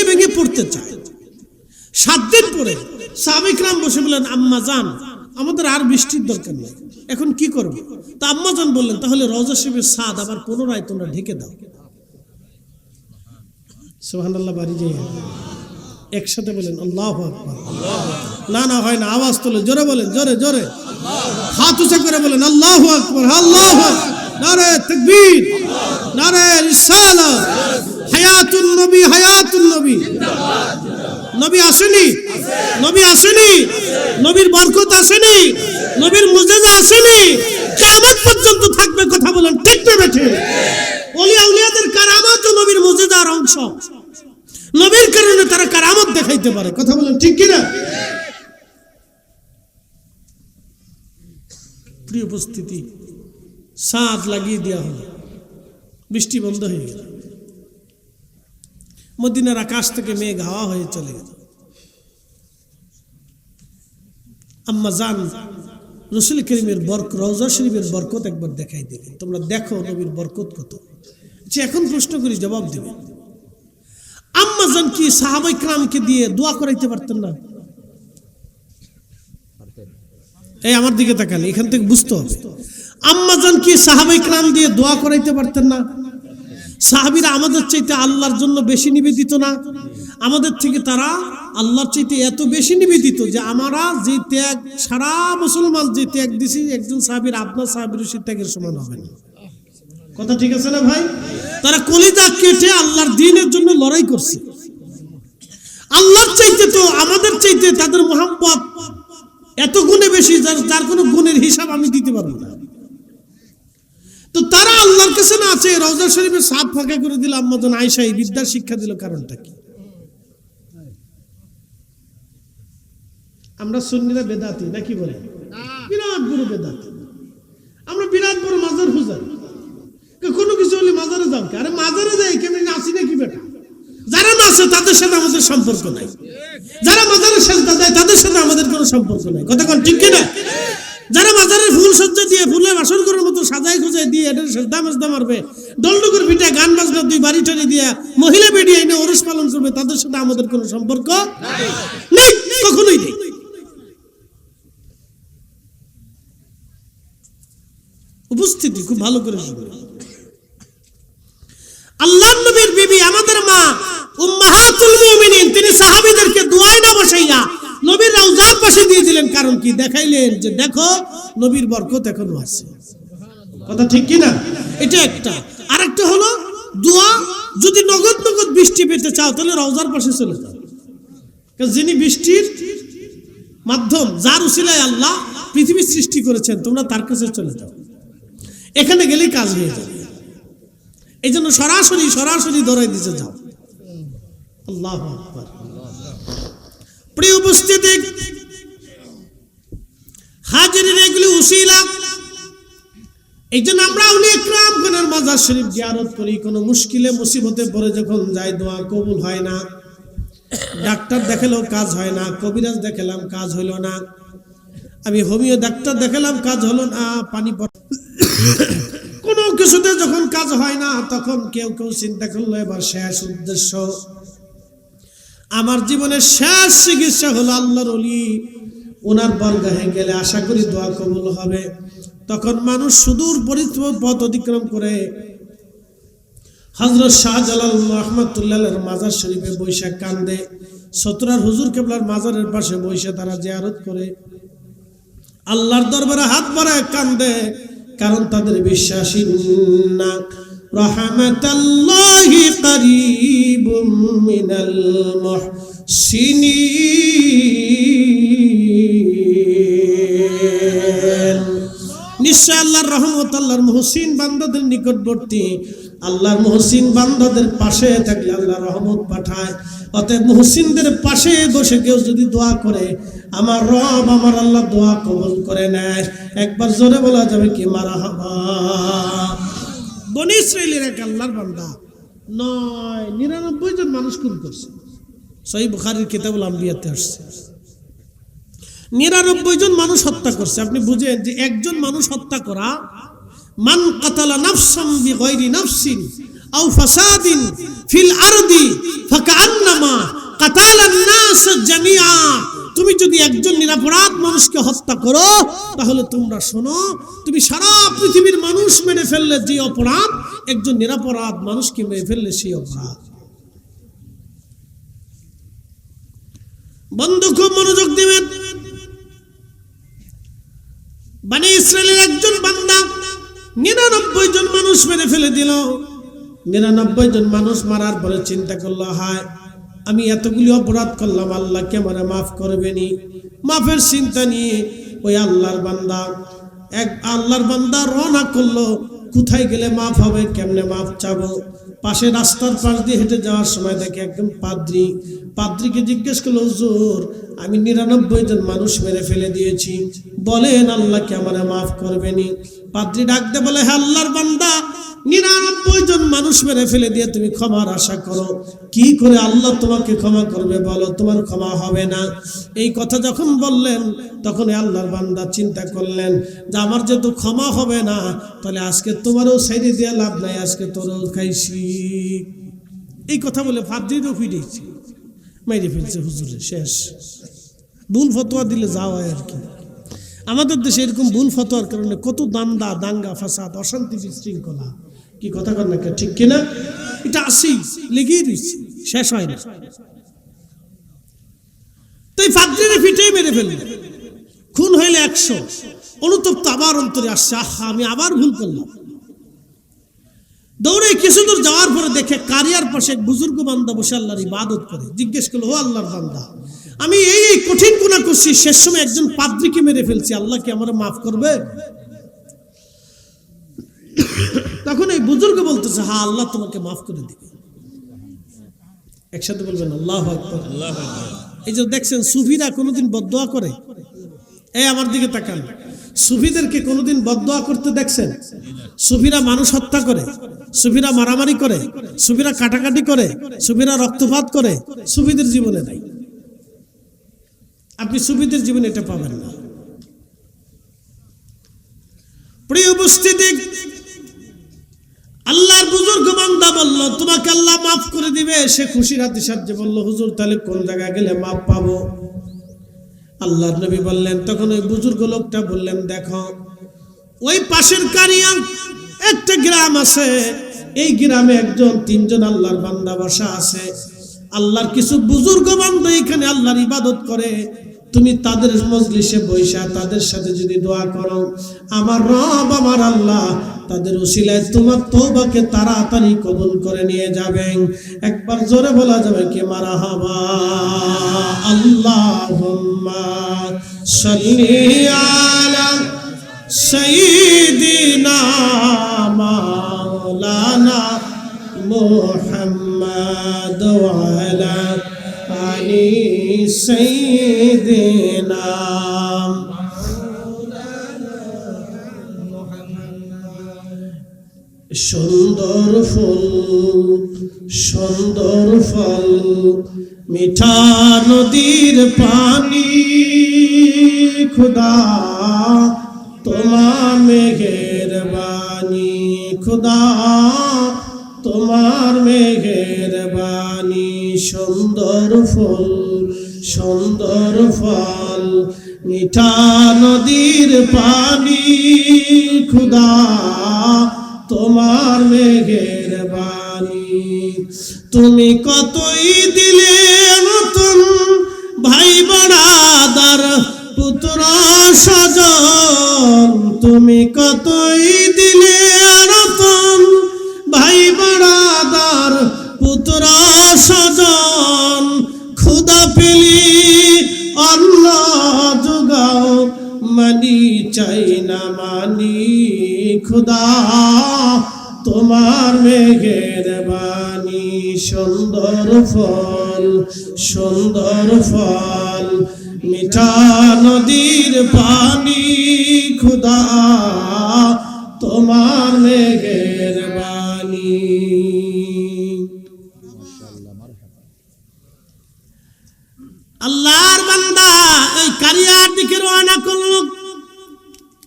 ভেঙে পড়তে চায়। 7 দিন পরে সাহাবায়ে কেরাম বসে বললেন, আম্মা জান, আমাদের আর বৃষ্টির দরকার নেই, এখন কি করব? তা আম্মা জান বললেন, তাহলে রওজা শরীফের ছাদ আবার পুনরায় তোমরা ঢেকে দাও। সুবহানাল্লাহ, বাড়ি যাই একসাথে বলেন আল্লাহু আকবার। না হয় না, আওয়াজ তোলে, জোরে বলেন, জোরে হাত উঁচা করে বলেন আল্লাহু আকবার, আল্লাহু আকবার, নারে তাকবীর, নারে রিসালাত, হায়াতুন নবী, হায়াতুন নবী। নবী আসেনি? নবী আসেনি? নবীর বরকত আসেনি? নবীর মুজিজা আসেনি? কিয়ামত পর্যন্ত থাকবে। কথা বলেন ঠিক না বেঠিক? ওলিয়া উলিয়াদের কারামাত নবীর মুজিজার অংশ। নবীর কারণে তারা কারামত দেখাইতে পারে। কথা বলেন ঠিক কি না? প্রিয় উপস্থিতি, ছাদ লাগিয়ে দেওয়া হলো, বৃষ্টি বন্ধ হয়ে গেল, মদিনার আকাশ থেকে মেঘ হাওয়া হয়ে চলে গেল। আম্মা জান রাসূল করিমের রওজা শরীফের বরকত একবার দেখাই দিলেন, তোমরা দেখো নবীর বরকত কত। যে এখন প্রশ্ন করি, জবাব দিবে। আম্মা জান কি সাহাবায়ে কেরামকে দিয়ে দোয়া করাইতে পারতেন না? এই আমার দিকে তাকান, এখান থেকে বুঝতে হবে। আম্মা জান কি সাহাবায়ে কেরাম দিয়ে দোয়া করাইতে পারতেন না? সাহাবীরা আমাদের চাইতে আল্লাহর জন্য বেশি নিবেদিত না? আমাদের থেকে তারা আল্লাহর চাইতে এত বেশি নিবেদিত যে আমরা যে ত্যাগ, সারা মুসলমান যে ত্যাগ দিছি, একজন সাহাবীর আপনার সাহাবীর সেই ত্যাগের সমান হবে না। কথা ঠিক আছে না ভাই? তারা কলিজা কেটে আল্লাহর দ্বীনের জন্য লড়াই করছে। আল্লাহর চাইতে তো আমাদের চাইতে তাদের মুহাব্বত এত গুণে বেশি, যার কোনো গুণের হিসাব আমি দিতে পারবো না। তো তারা আল্লাহর কাছে না আছে, রওজা শরীফের ছাদ ফাঁকা করে দিল। আম্মা জান আয়েশা এই বিদ্যার শিক্ষা দিল, কারণটা কি? আমরা সুন্নিরা বেদাতি নাকি বলে? বিরাট বড় বেদাতি আমরা, বিরাট বড় মাজার পূজা। কোনো কিছু হলে মাজারে যাও, আরে মাজারে যাই কেমন নাচি নাকি বেটা? যারা নাচে তাদের সাথে আমাদের সম্পর্ক নাই, যারা মাজারে সেজদা দেয় তাদের সাথে আমাদের কোনো সম্পর্ক নাই। কথা কোন ঠিক কিনা? যারা মাজারের ফুল সজ্জা দিয়ে, ফুলের বাসন করার মতো সাজাই খুঁজাই দিয়ে এটার সেজদা মেজদা মারবে, ডলডুকুর পিঠা গান বাজনা দুই বাড়ি টাড়ি দিয়া মহিলা বেরিয়ে এনে ওরস পালন করবে, তাদের সাথে আমাদের কোনো সম্পর্ক নেই, কখনোই নেই। উপস্থিতি খুব ভালো করে শুনবে। আল্লাহর নবীর বিবি আমাদের মা উম্মাহাতুল মুমিনিন, তিনি সাহাবীদেরকে দোয়ায় না বসাইয়া নবীর রওজার পাশে দিয়ে দিলেন। কারণ কি? দেখাইলেন যে দেখো নবীর বরকত এখনো আছে। কথা ঠিক কি না? এটা একটা। আরেকটা হলো দোয়া যদি নগদ নগদ বৃষ্টি পেতে চাও তাহলে রওজার পাশে চলে যাও, কারণ যিনি বৃষ্টির মাধ্যম, যার উসিলায় আল্লাহ পৃথিবীর সৃষ্টি করেছেন, তোমরা তার কাছে চলে যাও, এখানে গেলেই কাজ হয়ে যাবে। এই জন্য সরাসরি দৌড়াই দিতে যাও। আল্লাহু আকবার। প্রিয় উপস্থিতি, হাজিরিন, এগুলি উসিলা। এই জন্য আমরা আউলিয়া ইকরাম গণের মাজার শরীফ জিয়ারত করি। কোনো মুশকিলে মুসিবতে পড়ে যখন যাই, দোয়া কবুল হয় না, ডাক্তার দেখালেও কাজ হয় না, কবিরাজ দেখালাম কাজ হইল না, আমি হোমিও ডাক্তার দেখালাম কাজ হলো না, পানি কোনো কিছুতে যখন কাজ হয় না, তখন কেউ চিন্তা করলো এবার শেষ উদ্দেশ্য, আমার জীবনের শেষ চিকিৎসা হলো আল্লাহর ওলি, ওনার বরগাহে গেলে আশা করি দোয়া কবুল হবে। তখন মানুষ সুদূর পথ অতিক্রম করে হযরত শাহজালাল রহমাতুল্লাহর মাজার শরীফে বৈশাখ কান্দে, সতরার হুজুর কেবলার মাজারের পাশে বসে তারা জিয়ারত করে আল্লাহর দরবারে হাত বাড়ায় কান্দে, কারণ তাদের বিশ্বাস ইন্না রাহমাতাল্লাহি করিবুম মিনাল মুহসিনিন। নিশ্চয় আল্লাহর রহমত আল্লাহর মুহসিন বান্দাদের নিকটবর্তী। আল্লাহর মুহসিন বান্দাদের পাশে থাকলে আল্লাহ রহমত পাঠায়। অতএব মুহসিনদের পাশে বসে কেউ যদি দোয়া করে, আমার রব, আমার আল্লাহ দোয়া কবুল করে নেয়। একবার জোরে বলা যাবে কি মারহাবা। বনি ইসরাইলের এক আল্লাহর বান্দা 99 জন মানুষ খুন করছে। সহিহ বুখারীর কিতাবুল আম্বিয়াতে আসছে 99 জন মানুষ হত্যা করছে। আপনি বুঝেন যে একজন মানুষ হত্যা করা, মান কাতালা নাফসান বিগাইরি নাফসিন আও ফাসাদিন ফিল আরদি ফাকান্নামা কাতালান নাস জামিআ। তুমি যদি একজন নিরপরাধ মানুষকে হত্যা করো, তাহলে তোমরা শোনো, তুমি সারা পৃথিবীর মানুষ মেরে ফেললে যে অপরাধ, একজন নিরপরাধ মানুষকে মেরে ফেললে সেই অপরাধ। বন্ধু, খুব মনোযোগ দিবেন। বনি ইসরাইলের একজন বান্দা 99 জন মানুষ মেরে ফেলে দিল। 99 জন মানুষ মারার পরে চিন্তা করলো, হায় আমি এতগুলি অপরাধ করলাম, আল্লাহ কে আমারে মাফ করবেনি। মাফের চিন্তা নিয়ে ওই আল্লাহর বান্দা রওনা করলো। কোথায় গেলে মাফ হবে, কেমনে মাফ চাবো। পাশে রাস্তার পাশ দিয়ে হেঁটে যাওয়ার সময় দেখে একদম পাদ্রীকে জিজ্ঞেস করলো, হুজুর আমি 99 জন মানুষ মেরে ফেলে দিয়েছি, বলেন আল্লাহ কে আমারে মাফ করবেনি। পাদ্রী ডাকতে বলে, হ্যাঁ আল্লাহর বান্দা, 99 জন মানুষ মেরে ফেলে দিয়ে তুমি ক্ষমার আশা করো, কি করে আল্লাহ তোমাকে ক্ষমা করবে বলো, তোমার ক্ষমা হবে না। এই কথা যখন বললেন, তখন আল্লাহর বান্দা চিন্তা করলেন যে আমার যেহেতু ক্ষমা হবে না, তাহলে আজকে তোমারও সাইডে দেওয়া লাভ নাই, আজকে তোরও খাইছি। এই কথা বলে ফাদ্রিরও ফিরেছি, মেরে ফেলছে হুজুরে, শেষ। ভুল ফতোয়া দিলে যাও হয় আর কি। আমাদের দেশে এরকম ভুল ফতোয়ার কারণে কত দাঙ্গা ফাসাদ, অশান্তি, বিশৃঙ্খলা। কি কথা কর না, ঠিক কিনা? এটা আসেই, লেগেই রয়েছে, শেষ হয় না। তো এই ফাদ্রিরে ফিটেই মেরে ফেলল। খুন হইলে 100। অনুতপ্ত আবার অন্তরে আসছে, আহা আমি আবার ভুল করলাম। দৌড়ে কিছু দূর যাওয়ার পরে দেখে কারিয়ার পাশে এক বুজুর্গ বান্দা বসে আল্লাহর ইবাদত করে। জিজ্ঞেস করলো, ও আল্লাহর বান্দা, আমি এই কঠিন গুনাহ করছি, শেষ সময় একজন পাদ্রীকে মেরে ফেলছি, আল্লাহ কি আমার মাফ করবে? তখন এই বুজুর্গ বলতেছে, হ্যাঁ আল্লাহ তোমাকে মাফ করে দিবে। একসাথে বলবেন আল্লাহু আকবার। এই যে দেখছেন সুফিরা কোনোদিন বদদোয়া করে? এই আমার দিকে তাকান, সুফিদেরকে কোনোদিন বদদোয়া করতে দেখছেন? সুফিরা মানুষ হত্যা করে, সুফিরা মারামারি করে, সুফিরা কাটাকাটি করে, সুফিরা রক্তপাত করে? সুফিদের জীবনে নাই। আপনি সুফিদের জীবনে এটা পাবেন না। প্রিয় উপস্থিতি, আল্লাহর বুজুর্গ বান্দা বলল, তোমাকে আল্লাহ মাফ করে দিবে। সে খুশির হাতে সাহায্যে বলল, হুজুর তাহলে কোন জায়গায় গেলে মাফ পাবো? আল্লাহর নবী বললেন, তখন ওই বুজুর্গ লোকটা বললেন, দেখো ওই পাশের কারিয়া একটা গ্রাম আছে, এই গ্রামে 1-3 আল্লাহর বান্দা বসা আছে। আল্লাহর কিছু বুজুর্গ বান্দা এখানে আল্লাহর ইবাদত করে, তুমি তাদের মজলিসে বৈশা তাদের সাথে যদি দোয়া করো, আমার রব আমার আল্লাহ তাদের উসিলায় তোমার তওবাকে তাড়াতাড়ি কবুল করে নিয়ে যাবেন। একবার জোরে বলা যাবে কি মারহাবা। আল্লাহুম্মা সাল্লি আলা সাইয়্যিদিনা মাওলানা মুহাম্মদ ওয়া আলা আলি সাইয়্যিদিনা। সুন্দর ফুল সুন্দর ফল, মিঠা নদীর পানি, খুদা তোমার মেহেরবানি, খুদা তোমার মেহেরবানি। সুন্দর ফুল সুন্দর ফল, মিঠা নদীর পানি, খুদা তোমার মেহেরবানি। তুমি কতই দিলে নতুন ভাই বড়াদার পুত্র স্বজন, তুমি কতই দিলে নতুন ভাই বড়াদার পুত্র স্বজন। খুদা পেলি অন্ন যোগাও, মানি চাই না মানি, খুদা তোমার মেহেরবানি। সুন্দর ফল সুন্দর ফল, মিঠা নদীর পানি, খুদা তোমার মেহেরবানি। আল্লাহর বান্দা ওই কারিয়ার দিকে রওনা করলো।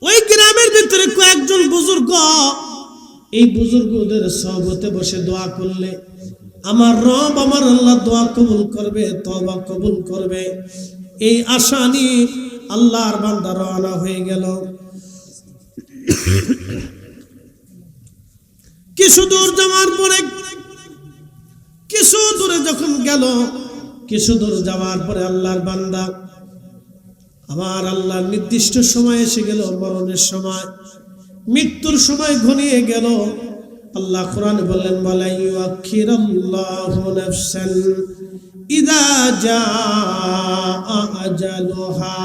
ওই গ্রামের ভিতরে কয়েকজন বুজুর্গ, এই বুজুর্গদের সহবতে বসে দোয়া করলে আমার রব আমার আল্লাহ দোয়া কবুল করবে, তওবা কবুল করবে, এই আশা নিয়ে আল্লাহর বান্দা রওনা হয়ে গেল। কিছু দূর যাওয়ার পরে, কিছু দূরে যখন গেল, কিছু দূর যাওয়ার পরে আল্লাহর বান্দা, আমার আল্লাহর নির্দিষ্ট সময় এসে গেল, মরণের সময়, মৃত্যুর সময় ঘনিয়ে গেল। আল্লাহ কোরআনে বললেন, ওয়ালা ইউআখিরুল্লাহু নাফসান ইযা জাআ আজালুহা।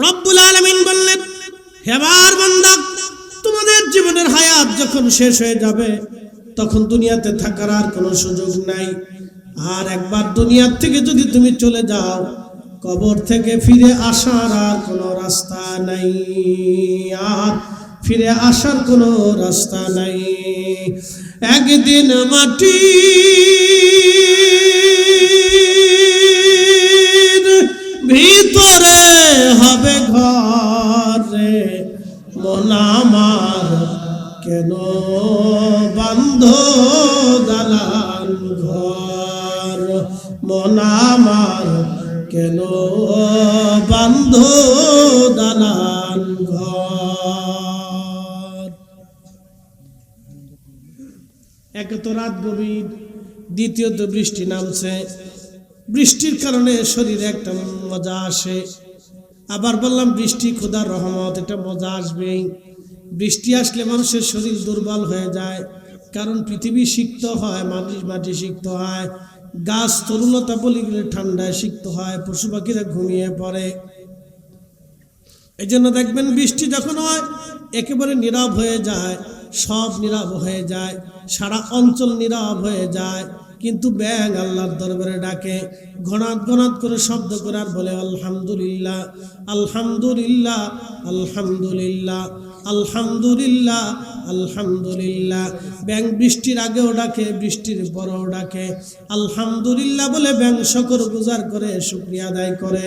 রব্বুল আলামিন বললেন, হে আমার বান্দা, তোমাদের জীবনের হায়াত যখন শেষ হয়ে যাবে, তখন দুনিয়াতে থাকার আর কোনো সুযোগ নাই। আর একবার দুনিয়ার থেকে যদি তুমি চলে যাও, কবর থেকে ফিরে আসার আর কোনো রাস্তা নাই, আর ফিরে আসার কোনো রাস্তা নাই। একদিন মাটির ভিতরে হবে ঘরে, মন আমার কেন বান্ধ দালান ঘর, মন আমার কেন বান্ধ দালান ঘর। একে তো রাত গভীর, দ্বিতীয়ত বৃষ্টি নামছে, বৃষ্টির কারণে শরীরে একটা মজা আসে। আবার বললাম বৃষ্টি খোদার রহমত, এটা মজা আসবেই। বৃষ্টি আসলে মানুষের শরীর দুর্বল হয়ে যায়, কারণ পৃথিবী সিক্ত হয়, মাটি সিক্ত হয়, গাছ তরুলতা বলি গেলে ঠান্ডায় সিক্ত হয়, পশু পাখিরা ঘুমিয়ে পড়ে। এই জন্য দেখবেন বৃষ্টি যখন হয় একেবারে নীরব হয়ে যায়, সব নীরব হয়ে যায়, সারা অঞ্চল নীরব হয়ে যায়। কিন্তু ব্যাঙ আল্লাহর দরবারে ডাকে, ঘনাত ঘনাত করে শব্দ করে আর বলে আলহামদুলিল্লাহ আলহামদুলিল্লাহ আলহামদুলিল্লাহ আলহামদুলিল্লাহ আলহামদুলিল্লাহ। ব্যাঙ বৃষ্টির আগেও ডাকে, বৃষ্টির পরেও ডাকে, আলহামদুলিল্লাহ বলে ব্যাঙ শুকর গুজার করে, শুকরিয়া আদায় করে।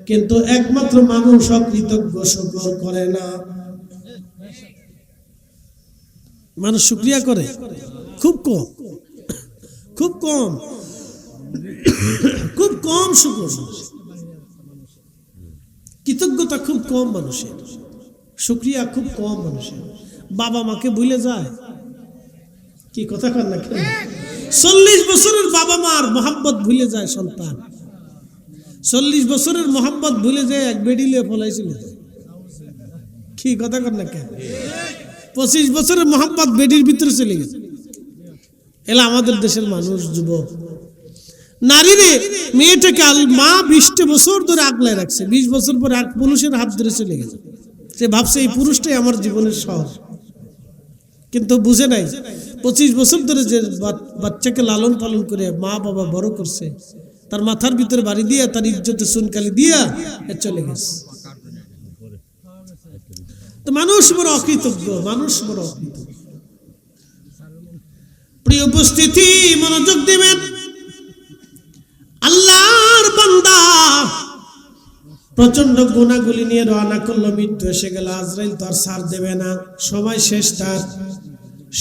কিন্তু একমাত্র মানুষ অকৃতজ্ঞ, শুকর করে না। মানুষ শুকরিয়া করে খুব কম, খুব কম, খুব কম শুকর, কৃতজ্ঞতা খুব কম মানুষের, শুকরিয়া খুব কম মানুষের। বাবা মাকে ভুলে যায়, কি কথা কর না, 40 বছরের বাবা মার মোহাম্মত ভুলে যায় সন্তান, 40 বছরের মোহাম্মত ভুলে যায় এক বেডিলে ফলাইছিল। কি কথা কর না কেন? 25 বছরের মোহাম্মত বেডির ভিতরে চলে গেছে। এলা আমাদের দেশের মানুষ, যুবক নারী রে, মেয়েটাকে মা 20 বছর ধরে আগলায় রাখছে, 20 বছর পরে এক পুরুষের হাত ধরে চলে গেছে। সে ভাবছে এই পুরুষটাই আমার জীবনের শহর, কিন্তু বুঝে নাই 25 বছর ধরে যে বাচ্চাকে লালন পালন করে মা বাবা বড় করছে, তার মাথার ভিতরে বাড়ি দিয়া, তার ইজ্জতে সুনকালি দিয়া চলে গেছে। তো মানুষ বড় অকৃতজ্ঞ, মানুষ বড় অকৃতজ্ঞ। প্রিয় উপস্থিতি, মনোযোগ দিবেন। আল্লাহর বান্দা প্রচন্ড গুনাহগুলি নিয়ে রওনা করলো, মৃত্যু এসে গেল। আজরাইল তো আর ছাড় দেবে না, সময় শেষ। তার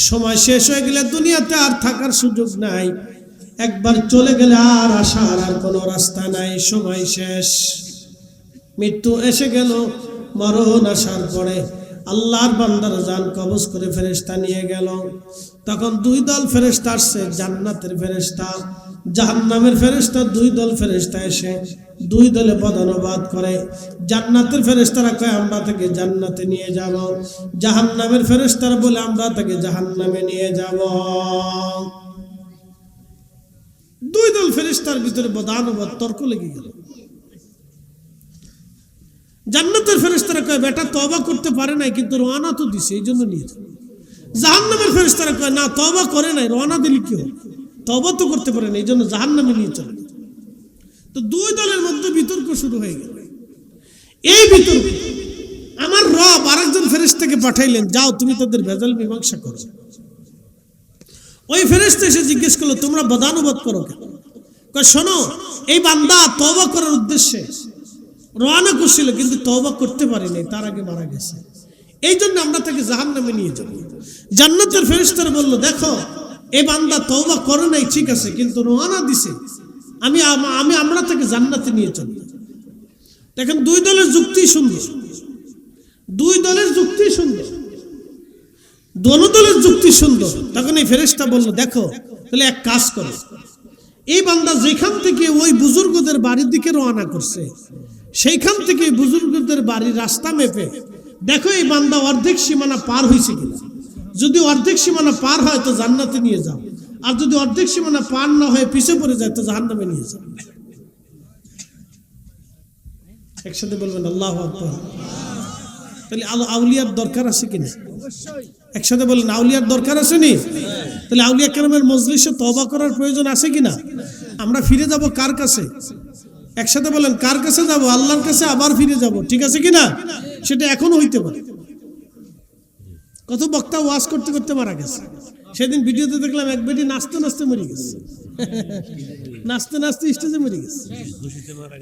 সময় শেষ হয়ে গেলে দুনিয়াতে আর থাকার সুযোগ নাই। একবার চলে গেলে আর আসার আর কোনো রাস্তা নাই। সময় শেষ, মৃত্যু এসে গেল। মরণ আসার পরে আল্লাহর বান্দার জান কবজ করে ফেরেশতা নিয়ে গেল। তখন 2 দল ফেরেশতা আসছে, জান্নাতের ফেরেশতা, জাহান্নামের ফেরেশতা। 2 দল ফেরেশতা এসে 2 দলে বদানুবাদ করে। জান্নাতের ফেরেশতারা কয় আমরা তাকে জান্নাতে নিয়ে যাব, জাহান্নামের ফেরেশতারা বলে আমরা তাকে জাহান্নামে নিয়ে যাব। 2 দল ফেরেশতার ভিতরে বদানুবাদ, তর্ক লেগে গেল। জান্নাতের ফেরেশতারা কয় বেটা তওবা করতে পারে নাই, কিন্তু রওনা তো দিছে, এই জন্য নিয়ে যাবে। জাহান্নামের ফেরেশতারা কয় না, তওবা করে নাই, রওনা দিলে কি হবে, তওবা তো করতে পারে না, এই জন্য জাহান্নামে নিয়ে চলে। তো 2 দলের মধ্যে বিতর্ক শুরু হয়ে গেল। এই বিতর্ক আমার রব আরেকজন ফেরেশতাকে পাঠাইলেন, যাও তুমি তাদের ভেজাল মীমাংসা করো। ওই ফেরেশতা এসে জিজ্ঞেস করলো তোমরা বদানুবাদ করো কেন? কয় শোনো, এই বান্দা তওবা করার উদ্দেশ্যে রওনা করছিল, কিন্তু তওবা করতে পারেনি, তার আগে মারা গেছে, এই জন্য আমরা তাকে জাহান্নামে নিয়ে যাব। জান্নাতের ফেরেশতারা বলল দেখো, এই বান্দা তওবা করে নাই ঠিক আছে, কিন্তু রওনা দিছে, আমরা তাকে জান্নাতে নিয়ে চলব। দেখেন 2 দলের যুক্তি সুন্দর, 2 দলের যুক্তি সুন্দর, দোনো দলের যুক্তি সুন্দর। তখন এই ফেরেশতা বলল দেখো, তাহলে এক কাজ করো, এই বান্দা যেখান থেকে ওই বুজুর্গদের বাড়ির দিকে রওনা করছে, সেইখান থেকে বুজুর্গদের বাড়ির রাস্তা মেপে দেখো এই বান্দা অর্ধেক সীমানা পার হয়েছে কিনা। যদি অর্ধেক সীমানা পার হয় তো জান্নাতে নিয়ে যাও, আর যদি অর্ধেক সীমানা পার না হয়ে পিছে পড়ে যায় তো জাহান্নামে নিয়ে যাও। একসাথে বলবেন আল্লাহু আকবার। তাহলে আউলিয়ার দরকার আছে কিনা? একসাথে বলেন আউলিয়ার দরকার আছে নি? তাহলে আউলিয়া কেরামের মজলিসে তওবা করার প্রয়োজন আছে কিনা? আমরা ফিরে যাব কার কাছে? একসাথে বলেন কার কাছে যাব? আল্লাহর কাছে আবার ফিরে যাব, ঠিক আছে কিনা? সেটা এখনো হইতে পারে। কত বক্তা ওয়াজ করতে করতে মারা গেছে। সেদিন ভিডিওতে দেখলাম এক বেটি নাচতে নাচতে মরে গেছে, নাচতে নাচতে স্টেজে মরে গেছে।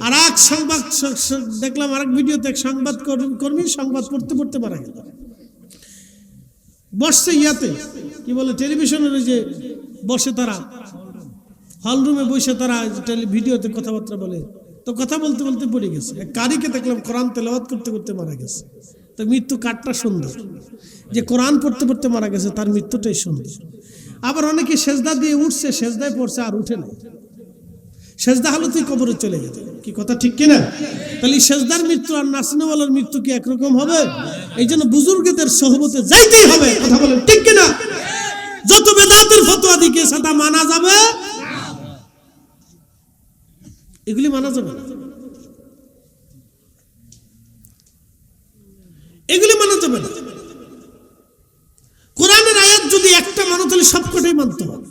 আর এক সংবাদ দেখলাম, আরেক ভিডিওতে এক সংবাদ কর্মী সংবাদ পড়তে পড়তে মারা গেল। বসছে ইয়াতে কি বলে টেলিভিশনের যে বসে তারা হল রুমে বসে তারা ভিডিওতে কথাবার্তা বলে, তো কথা বলতে বলতে পড়ে গেছে। এক কারিকে দেখলাম কোরআন তেলাওয়াত করতে করতে মারা গেছে। তো মৃত্যু কাটটা সুন্দর, যে কোরআন পড়তে পড়তে মারা গেছে তার মৃত্যুটাই সুন্দর। আবার অনেকে সেজদা দিয়ে উঠছে, সেজদায় পড়ছে আর উঠে নাই, সেজদা হালতেই কবরে চলে গেছে। কি কথা ঠিক কিনা? তাহলে সেজদার মৃত্যু আর নাচনেওয়ালার মৃত্যু কি একরকম হবে? এই জন্য বুজুর্গদের সোহবতে যাইতেই হবে। কথা বলেন ঠিক কিনা? যত বেদাতের ফতোয়া দিকে সেটা মানা যাবে, এগুলি মানা যাবে না, এগুলি মানা যাবে না। কোরআনের আয়াত যদি একটা মানো তাহলে সবকটাই মানতে হবে,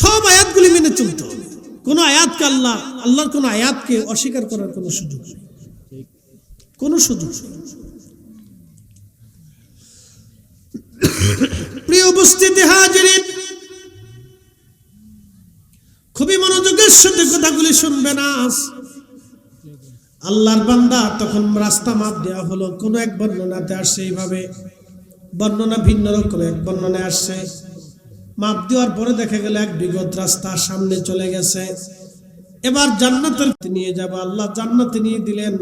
সব আয়াতগুলি মেনে চলতে হবে। কোন আয়াতকে আল্লাহর কোন আয়াতকে অস্বীকার করার কোনো সুযোগ নেই, কোনো সুযোগ নেই। প্রিয় উপস্থিতি হাজিরিন, খুবই মনোযোগের সাথে কথাগুলি শুনবেন। আজ আল্লাহর বান্দা তখন রাস্তা মাপ দেওয়া হলো। কোন এক বর্ণনাতে আসছে এইভাবে, বর্ণনা ভিন্ন রকম এক বর্ণনায় আসছে মাপ দেওয়ার পরে দেখা গেল এক বিগত রাস্তা সামনে চলে গেছে। এবার জান্নাতের নিয়ে যাব, আল্লাহ জান্নাতে নিয়ে দিলেন।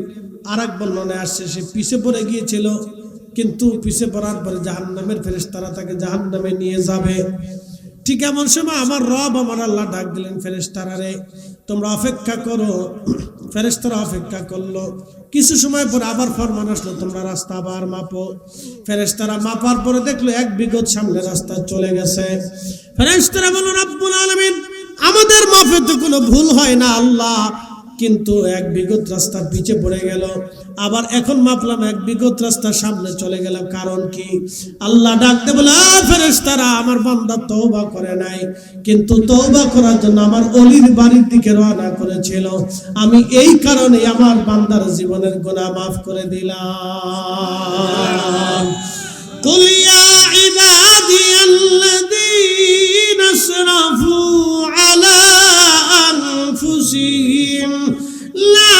আর এক বর্ণনায় আসছে সে পিছে পড়ে গিয়েছিল, কিন্তু পিছে পড়ার পরে জাহান্নামের ফেরেশতারা তাকে জাহান্নামে নিয়ে যাবে। ঠিক এমন সময় আমার রব আমার আল্লাহ ডাক দিলেন, ফেরেশতারা রে তোমরা অপেক্ষা করো। ফেরেশতারা অপেক্ষা করলো। কিছু সময় পর আবার ফরমান আসলো, তোমরা রাস্তা আবার মাপো। ফেরেশতারা মাপার পরে দেখলো 1 বিঘত সামনে রাস্তা চলে গেছে। ফেরেশতারা বলল, রব্বুল আলামিন আমাদের মাপে তো কোনো ভুল হয় না আল্লাহ, কিন্তু 1 বিঘত রাস্তা পিছে পড়ে গেল। আবার এখন মাপলাম 1 বিঘত রাস্তা সামনে চলে গেল, কারণ কি? আল্লাহ ডাকতে বলে, ফেরেশতারা আমার বান্দা তওবা করে নাই, কিন্তু তওবা করার জন্য আমার অলির বাড়ির দিকে রওনা করেছিল, আমি এই কারণে আমার বান্দার জীবনের গুনাহ মাফ করে দিলাম। কুল ইয়া ইবাদিয়াল্লাযীনা আসরাফু আলা আনফুসিহিম লা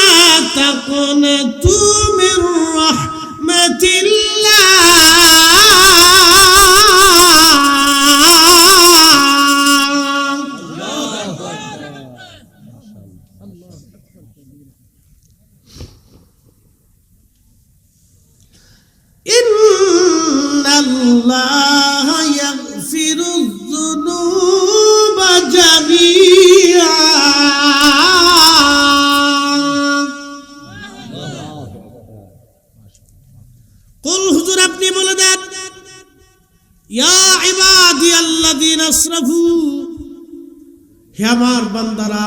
তাকনাতু মির রাহমাতিল্লাহ। ইন্নাল্লাহা ইয়াগফিরুয যুনুবা জামিআ। কুল হুজুর আপনি বলে দেন, ইয়া ইবাদিয়াল্লাযীনা আসরাফু, হে আমার বান্দারা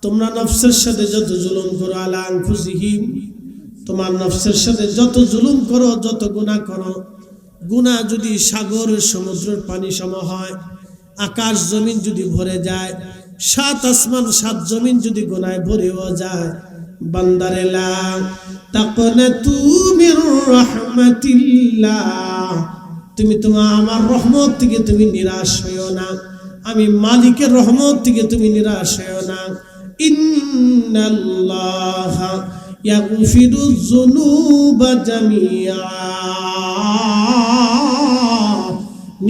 তোমরা নফসের সাথে যত জুলুম করো, আলা আনফুসিহিম, তোমার নফসের সাথে যত জুলুম করো, যত গুনাহ করো, গুনাহ যদি সাগর সমুদ্রের পানি সম হয়, আকাশ জমিন যদি ভরে যায়, 7 আসমান 7 জমিন যদি গুনায় ভরেও যায়, বান্দারে লা তাকনাতু মির রাহমাতিল্লাহ, তুমি আমার রহমত থেকে তুমি নিরাশ হইও না, আমি মালিকের রহমত থেকে তুমি নিরাশ হইও না। ইন্নাল্লাহা ইয়াগফিরুয যুনুবা জামিআ,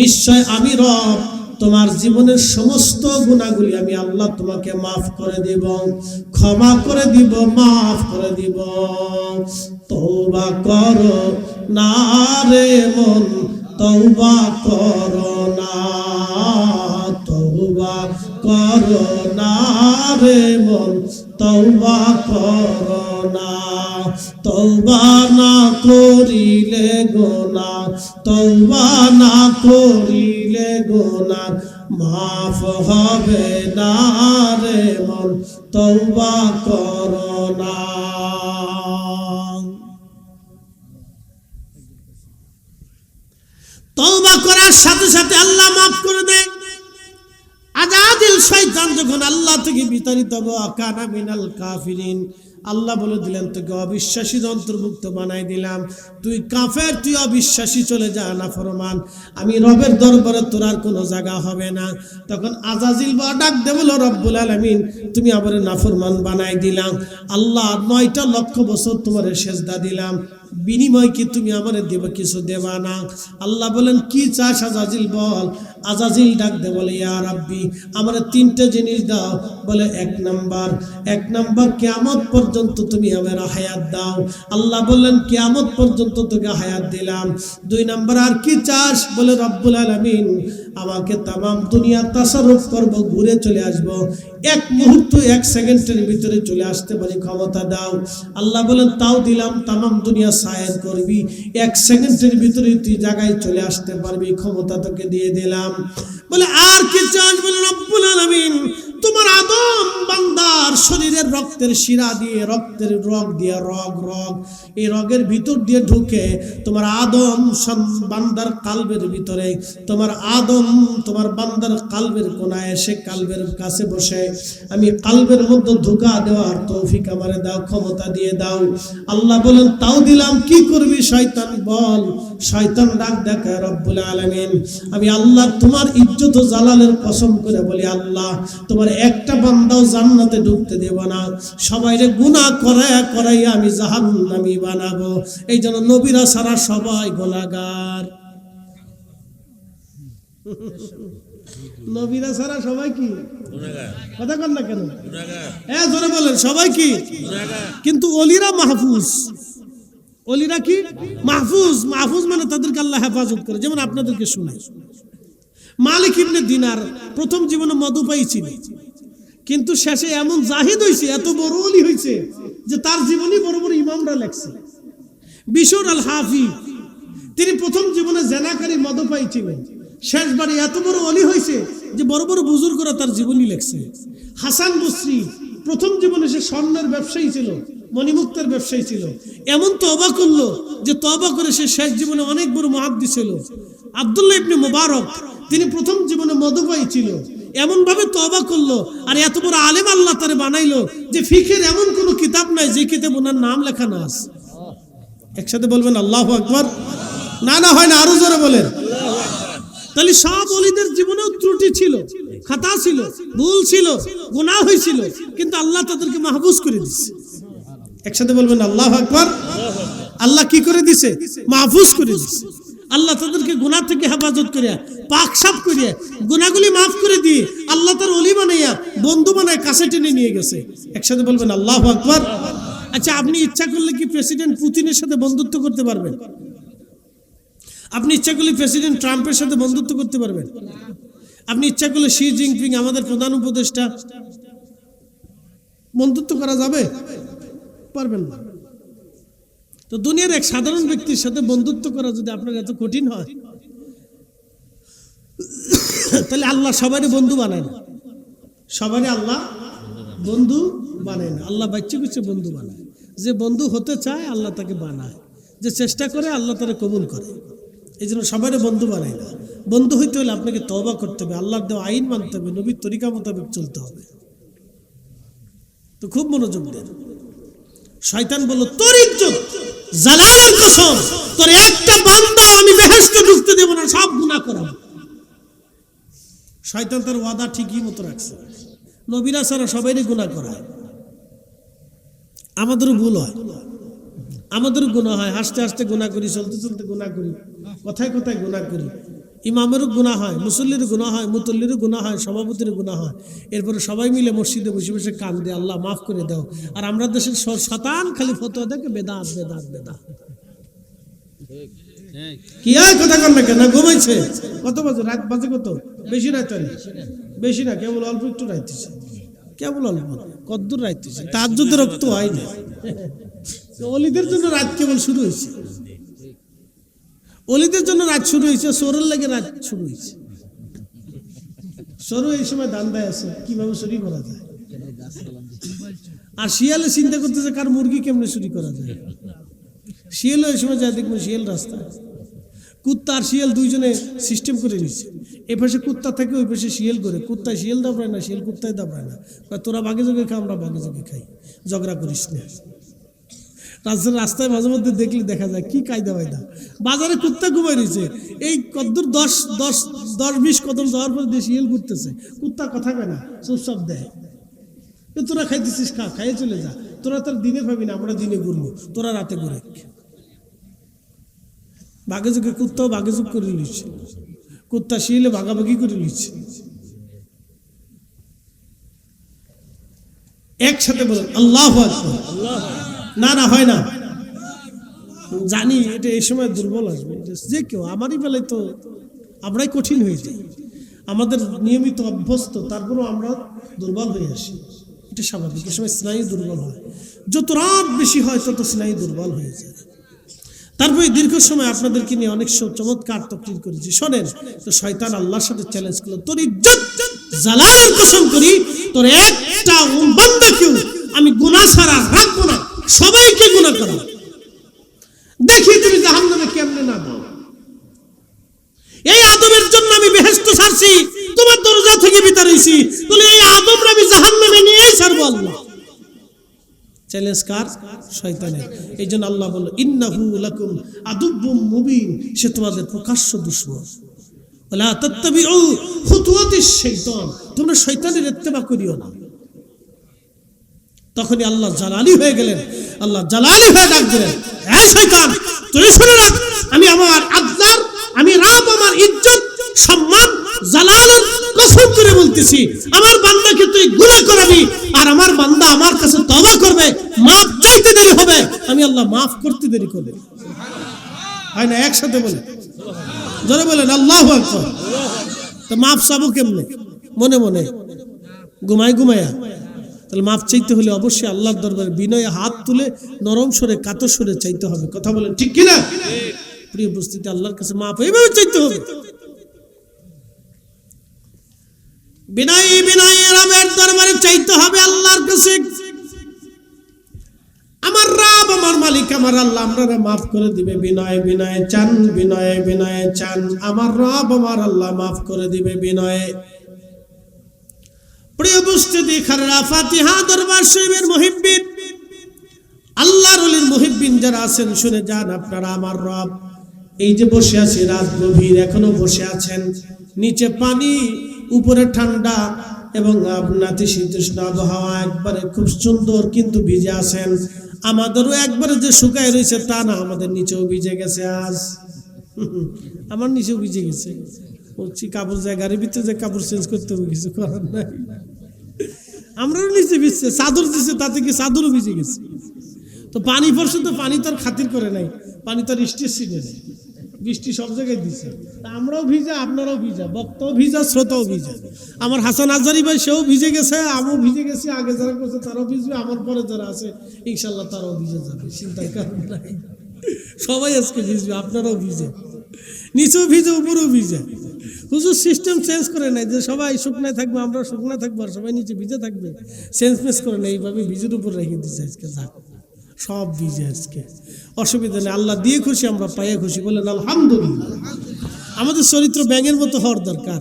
নিশ্চয় আমি রব তোমার জীবনের সমস্ত গুনাহগুলি আমি আল্লাহ তোমাকে মাফ করে দিব, ক্ষমা করে দিব, মাফ করে দিব। তওবা করো না রে মন, তওবা করো না, তওবা করো না রে মন, তওবা করো না। তওবা না করিলে গুনাহ, তওবা না করিলে গুনাহ মাফ হবে না রে মন, তওবা করো না। তওবা করার সাথে সাথে আল্লাহ মাফ করে দেয়। আজাদিল শয়তান যখন আল্লাহ থেকে বিতাড়িত হবে, আকানা মিনাল কাফিরিন, আল্লাহ বলে দিলেন তোকে অবিশ্বাসীর অন্তর্ভুক্ত বানাই দিলাম, তুই কাফের, তুই অবিশ্বাসী, চলে যা নাফরমান, আমি রবের দরবারে তোর আর কোনো জায়গা হবে না। তখন আজাজিল বা ডাক দে বলো, রব্বুল আলামিন তুমি আমারে নাফরমান বানাই দিলাম, আল্লাহ 9টা লক্ষ বছর তোমারে সেজদা দিলাম, বিনিময় কি তুমি আমারে দেবা? কিছু দেবা না। আল্লাহ বলেন কি চাস আজাজিল বল। আজাজিল ডাক দে বলে, ইয়া রাব্বি আমারে 3টে জিনিস দাও। বলে এক নাম্বার কিয়ামত পর্যন্ত তুমি আমার হায়াত দাও। আল্লাহ বললেন কিয়ামত পর্যন্ত তোকে হায়াত দিলাম। 2 নাম্বার আর কি চাস? বলে রব্বুল আলামিন আমাকে তামাম দুনিয়া তাসাররুফ করব, ঘুরে চলে আসব, 1 মুহূর্ত 1 সেকেন্ডের ভিতরে চলে আসতে পারি, ক্ষমতা দাও। আল্লাহ বলেন তাও দিলাম, তামাম দুনিয়া সায়ের করবি, 1 সেকেন্ডের ভিতরে তুই জায়গায় চলে আসতে পারবি, ক্ষমতা তোকে দিয়ে দিলাম। বলে আর কি চাস? বলে রব্বুল আলামিন তোমার আদম বান্দার শরীরের রক্তের শিরা দিয়ে, রক্তের রগ দিয়ে, রগ এই রগের ভিতর দিয়ে ঢুকে তোমার আদম বান্দার কালবের ভিতরে, তোমার আদম তোমার বান্দার কালবের কোনায় এসে কালবের কাছে বসে আমি কালবের মধ্যে ঢুকা দেওয়ার তৌফিক আমারে দাও, ক্ষমতা দিয়ে দাও। আল্লাহ বলেন তাও দিলাম, কি করবি? শয়তান বল। শয়তান ডাক দেখে, রব্বুল আলামিন আমি আল্লাহ তোমার ইজ্জত ও জালালের কসম করে বলি, আল্লাহ তোমার একটা বান্দাও জান্নাতে ঢুকতে দেব না, সবাইরে গুনাহ করাইয়া আমি জাহান্নামী বানাবো। এই জন্য নবীরা সারা সবাই গুনাহগার। নবীরা সারা সবাই কি গুনাহগার? কথা বল না কেন? গুনাহগার। জোরে বলেন সবাই কি গুনাহগার? কিন্তু ওলিরা মাহফুজ। ওলিরা কি মাহফুজ? মাহফুজ মানে তাদেরকে আল্লাহ হেফাজত করে। যেমন আপনাদেরকে শোনাই, মালিক ইবনে দিনার প্রথম জীবনে মধু পাইছিল, কিন্তু শেষে এমন জাহিদ হয়েছে, এত বড় ওলি হয়েছে যে তার জীবনী বড় বড় ইমামরা লেখছে। বিশর আল হাফি তিনি প্রথম জীবনে জেনাকারী মধু পাইছিলেন, শেষবারে এত বড় ওলি হয়েছে যে বড় বড় বুজুর্গরা তার জীবনী লেখছে। হাসান বসরি প্রথম জীবনে সে স্বর্ণের ব্যবসায়ী ছিল, মণিমুক্তার ব্যবসায়ী ছিল, এমন তওবা করলো যে তওবা করে সে শেষ জীবনে অনেক বড় মুহাদ্দিস ছিল। আব্দুল্লাহ ইবনে মুবারক তিনি প্রথম জীবনে মধুপায়ী ছিল, এমন ভাবে তওবা করলো আর এত বড় আলেম আল্লাহ তারে বানাইলো যে ফিকের এমন কোনো কিতাব নাই যে কিতাবে ওনার নাম লেখা না আছে। একসাথে বলবেন আল্লাহু আকবার। না না হয় না, আরো জোরে বলেন। তাহলে সব ওলিদের জীবনেও ত্রুটি ছিল, খাতা ছিল, ভুল ছিল, গুনাহ হয়েছিল, কিন্তু আল্লাহ তাদেরকে মাহফুজ করে দিচ্ছে। একসাথে বলবেন আল্লাহু আকবার। আল্লাহ কি করে দিছে? মাহফুজ করে দিছে। আল্লাহ তাদেরকে গুনাহ থেকে হেফাজত করিয়া পাক সাফ করিয়া গুনাহগুলি মাফ করে দিয়ে আল্লাহ তার ওলি বানাইয়া বন্ধু বানায় কাছে টেনে নিয়ে গেছে। একসাথে বলবেন আল্লাহু আকবার। আচ্ছা, আপনি ইচ্ছা করলে কি প্রেসিডেন্ট পুতিনের সাথে বন্ধুত্ব করতে পারবেন? আপনি ইচ্ছা করলে প্রেসিডেন্ট ট্রাম্পের সাথে বন্ধুত্ব করতে পারবেন? আপনি ইচ্ছা করলে শি জিনপিং আমাদের প্রধান উপদেষ্টা বন্ধুত্ব করা যাবে? পারবেন না। তো দুনিয়ার এক সাধারণ ব্যক্তির সাথে বন্ধুত্ব করা যদি আপনার এত কঠিন হয়, তাহলে আল্লাহ সবারই বন্ধু বানায় না। সবারই আল্লাহ বন্ধু বানায় না, আল্লাহ বাচ্চা কিছু বন্ধু বানায়। যে বন্ধু হতে চায় আল্লাহ তাকে বানায়, যে চেষ্টা করে আল্লাহ তারা কবুল করে। এই জন্য সবারই বন্ধু বানায় না। বন্ধু হইতে হলে আপনাকে তওবা করতে হবে, আল্লাহর দেওয়া আইন মানতে হবে, নবীর তরিকা মোতাবেক চলতে হবে। তো খুব মনোযোগ দেন। শয়তান বলল, তোর ইজ্জত জালালের কসম, তোর একটা বান্দা আমি বেহেশতে ঢুকতে দেব না, সব গুনাহ করাবো। শয়তান তার ওয়াদা ঠিকই মতো রাখছে। নবীরা ছাড়া সবাইরই গুনাহ করায়। আমাদেরও ভুল হয়, আমাদেরও গুনাহ হয়, হাসতে হাসতে গুনাহ করি, চলতে চলতে গুনাহ করি, কথায় কথায় গুনাহ করি। ইমামেরও গুনাহ হয়, মুসল্লিরও গুনাহ হয়, মুতল্লিরও গুনাহ হয়, সভাপতিরও গুনাহ হয়। এরপরে সবাই মিলে মসজিদে বসে বসে কান দে, আল্লাহ মাফ করে দাও। আর আমরা দেশের শতান খালি ফতোয়া দেখে বেদাত বেদাত বেদাত। কি আর কথা কন না কেন? ঘুমাইছে কত বাজে? রাত বাজে কত? বেশি রাত হয় না, বেশি না, কেবল অল্প একটু রাইতেছে, কেবল অল্প। কদ্দুর রাইতেছে? তাহাজ্জুদের রক্ত হয় না। ওলিদের জন্য রাত কেবল শুরু হয়েছে, ওলিদের জন্য রাত শুরু হয়েছে, চোরের লাগে রাত শুরু হয়েছে। চোরও এই সময় দান্দায় আছে কিভাবে চুরি করা যায়। আর শিয়ালে চিন্তা করতেছে কার মুরগি কেমনে চুরি করা যায়। শিয়ালও এই সময় যায়, দেখবেন শিয়াল রাস্তায়। কুত্তা আর শিয়াল দুইজনে সিস্টেম করে নিচ্ছে, এ পাশে কুত্তা থাকে, ওই পাশে শিয়াল করে। কুত্তায় শিয়াল দাবড়ায় না, শিয়াল কুত্তায় দাবড়ায় না। তোরা বাঘে যোগে খা, আমরা বাঘে যোগে খাই, ঝগড়া করিস না। রাস্তায় মাঝে মধ্যে দেখলে দেখা যায় কি কায়দা বায়দা। বাজারে কুত্তা ঘুমাই রয়েছে, এই কদ্দুর 10-20 কদম যাওয়ার পর দিয়ে শিয়াল ঘুরতেছে, কুত্তা কথা কয় না, চুপচাপ দেয়। তোরা খাইতেছিস, খা, খাইয়ে চলে যা। তোরা তার দিনে পাবি না, আমরা দিনে ঘুরবো, তোরা রাতে ঘুরে। বাঘে যুগে কুত্তাও বাঘে যুগ করে নিচ্ছে, কুত্তা শিয়ালে ভাগাভাগি করে নিচ্ছে। একসাথে বলেন আল্লাহু আকবার। না না হয় না, জানি এটা এই সময় দুর্বল আসবে। যে কেউ আমারই বেলায় তো আমরাই কঠিন হয়ে যাই, আমাদের নিয়মিত অভ্যস্ত, তারপরেও আমরা দুর্বল হয়ে আসি। এটা স্বাভাবিক, এই সময় স্নায়ু দুর্বল হয়। যত রাত বেশি হয় তত স্নায়ু দুর্বল হয়ে যায়। তারপরে দীর্ঘ সময় আপনাদেরকে নিয়ে অনেক চমৎকার তকরির করেছি, শোনেন। তো শয়তান আল্লাহর সাথে চ্যালেঞ্জ করলো, তোর ইজ্জত জালালের কসম করি, তোর একটা বান্দাকেও আমি গুনাহ ছাড়া রাখবো না, সবাইকে গুনাহ করো, দেখি তুমি জাহান্নামে কেমনে না দাও। এই আদমের জন্য আমি বেহেশত ছাড়ছি, তোমার দরজা থেকে ভিতর হইছি, তাহলে এই আদমরা আমি জাহান্নামে নিয়ে ছাড়বো। আল্লাহ চ্যালেঞ্জ কার? শয়তানের। এই জন্য আল্লাহ বলল, ইন্নাহু লাকুম আদুব্বুম মুবিন, সে তোমাদের প্রকাশ্য দুশমন। ওয়ালা তাত্তাবিউ খুতুওয়াতিশ শাইতান, তোমরা শয়তানের ইত্তেবা করিও না। তখনই আল্লাহ জালালি হয়ে গেলেন, আল্লাহ জালালি হয়ে ডাক দিলেন, হে শয়তান, তুই শুনে রাখ, আমি আমার আল্লাহর, আমি রব, আমার ইজ্জত সম্মান জালালের কসম করে বলতেছি, আমার বান্দাকে তুই গুনাহ করাবি, আর আমার বান্দা আমার কাছে তওবা করবে, মাফ চাইতে দেরি হবে, আমি আল্লাহ মাফ করতে দেরি করব। হয় না? একসাথে বলে, জোরে বলেন আল্লাহু আকবার। তো মাফ চাবো কেমনে? মনে মনে ঘুমায়া। তাহলে মাফ চাইতে হলে অবশ্যই আল্লাহর দরবারে বিনয়ে হাত তুলে নরম সরে কাতর সরে চাইতে হবে। কথা বলেন ঠিক কিনা? প্রিয় উপস্থিতি, আল্লাহর কাছে মাফ এইভাবে চাইতে হবে। বিনয়ে রবের দরবারে চাইতে হবে আল্লাহর কাছে, আমার রব আমার মালিক আমার আল্লাহ আপনারা মাফ করে দিবে। বিনয়ে চান, বিনয়ে চান, আমার রব আমার আল্লাহ মাফ করে দিবে বিনয়ে। প্রিয় উপস্থিতি, খাররা ফাতিহা দরবার শরীফের মুহিব্বিন, আল্লাহর ওলির মুহিব্বিন যারা আছেন শুনে যান, আপনারা আমার রব এই যে বসে আছে, রাত গভীর, এখনো বসে আছেন, নিচে পানি উপরে ঠান্ডা এবং নাতিশীতোষ্ণ আবহাওয়া, একবারে খুব সুন্দর, কিন্তু ভিজে আছেন। আমাদেরও একবারে যে শুকায় রয়েছে তা না, আমাদের নিচেও ভিজে গেছে। আজ আমার নিচেও ভিজে গেছে, বলছি কাপড় যায় গাড়ির ভিতরে যে কাপড় চেঞ্জ করতে হবে, কিছু করার নাই। আমরাও নিচে ভিজছে, চাদর দিচ্ছে তাতে কি চাদরও ভিজে গেছে। তো পানি পড়ছে, তো পানি তার খাতির করে নাই, পানি তার স্টেজ সিনে নেই, বৃষ্টি সব জায়গায় দিচ্ছে। আমরাও ভিজা, আপনারাও ভিজা, বক্তাও ভিজা, শ্রোতাও ভিজা। আমার হাসান আজারি ভাই সেও ভিজে গেছে, আমিও ভিজে গেছি, আগে যারা করছে তারাও ভিজবে, আমার পরে যারা আছে ইনশাল্লাহ তারাও ভিজে যাবে, চিন্তার কারণ নাই। সবাই আজকে ভিজবে, আপনারাও ভিজে, নিচেও ভিজে উপরেও ভিজে। হুজুর সিস্টেম চেঞ্জ করে নাই যে সবাই শুকনায় থাকবে, আমরা শুকনা থাকবো, আর সবাই নিচে ভিজে থাকবে, চেঞ্জ মেস করে নাই, এইভাবে ভিজের উপর রেখে দিচ্ছে আজকে। যাক, সব ভিজে আজকে, অসুবিধা নেই, আল্লাহ দিয়ে খুশি, আমরা পাইয়ে খুশি, বলেন আলহামদুলিল্লাহ। আমাদের চরিত্র ব্যাঙের মতো হওয়ার দরকার।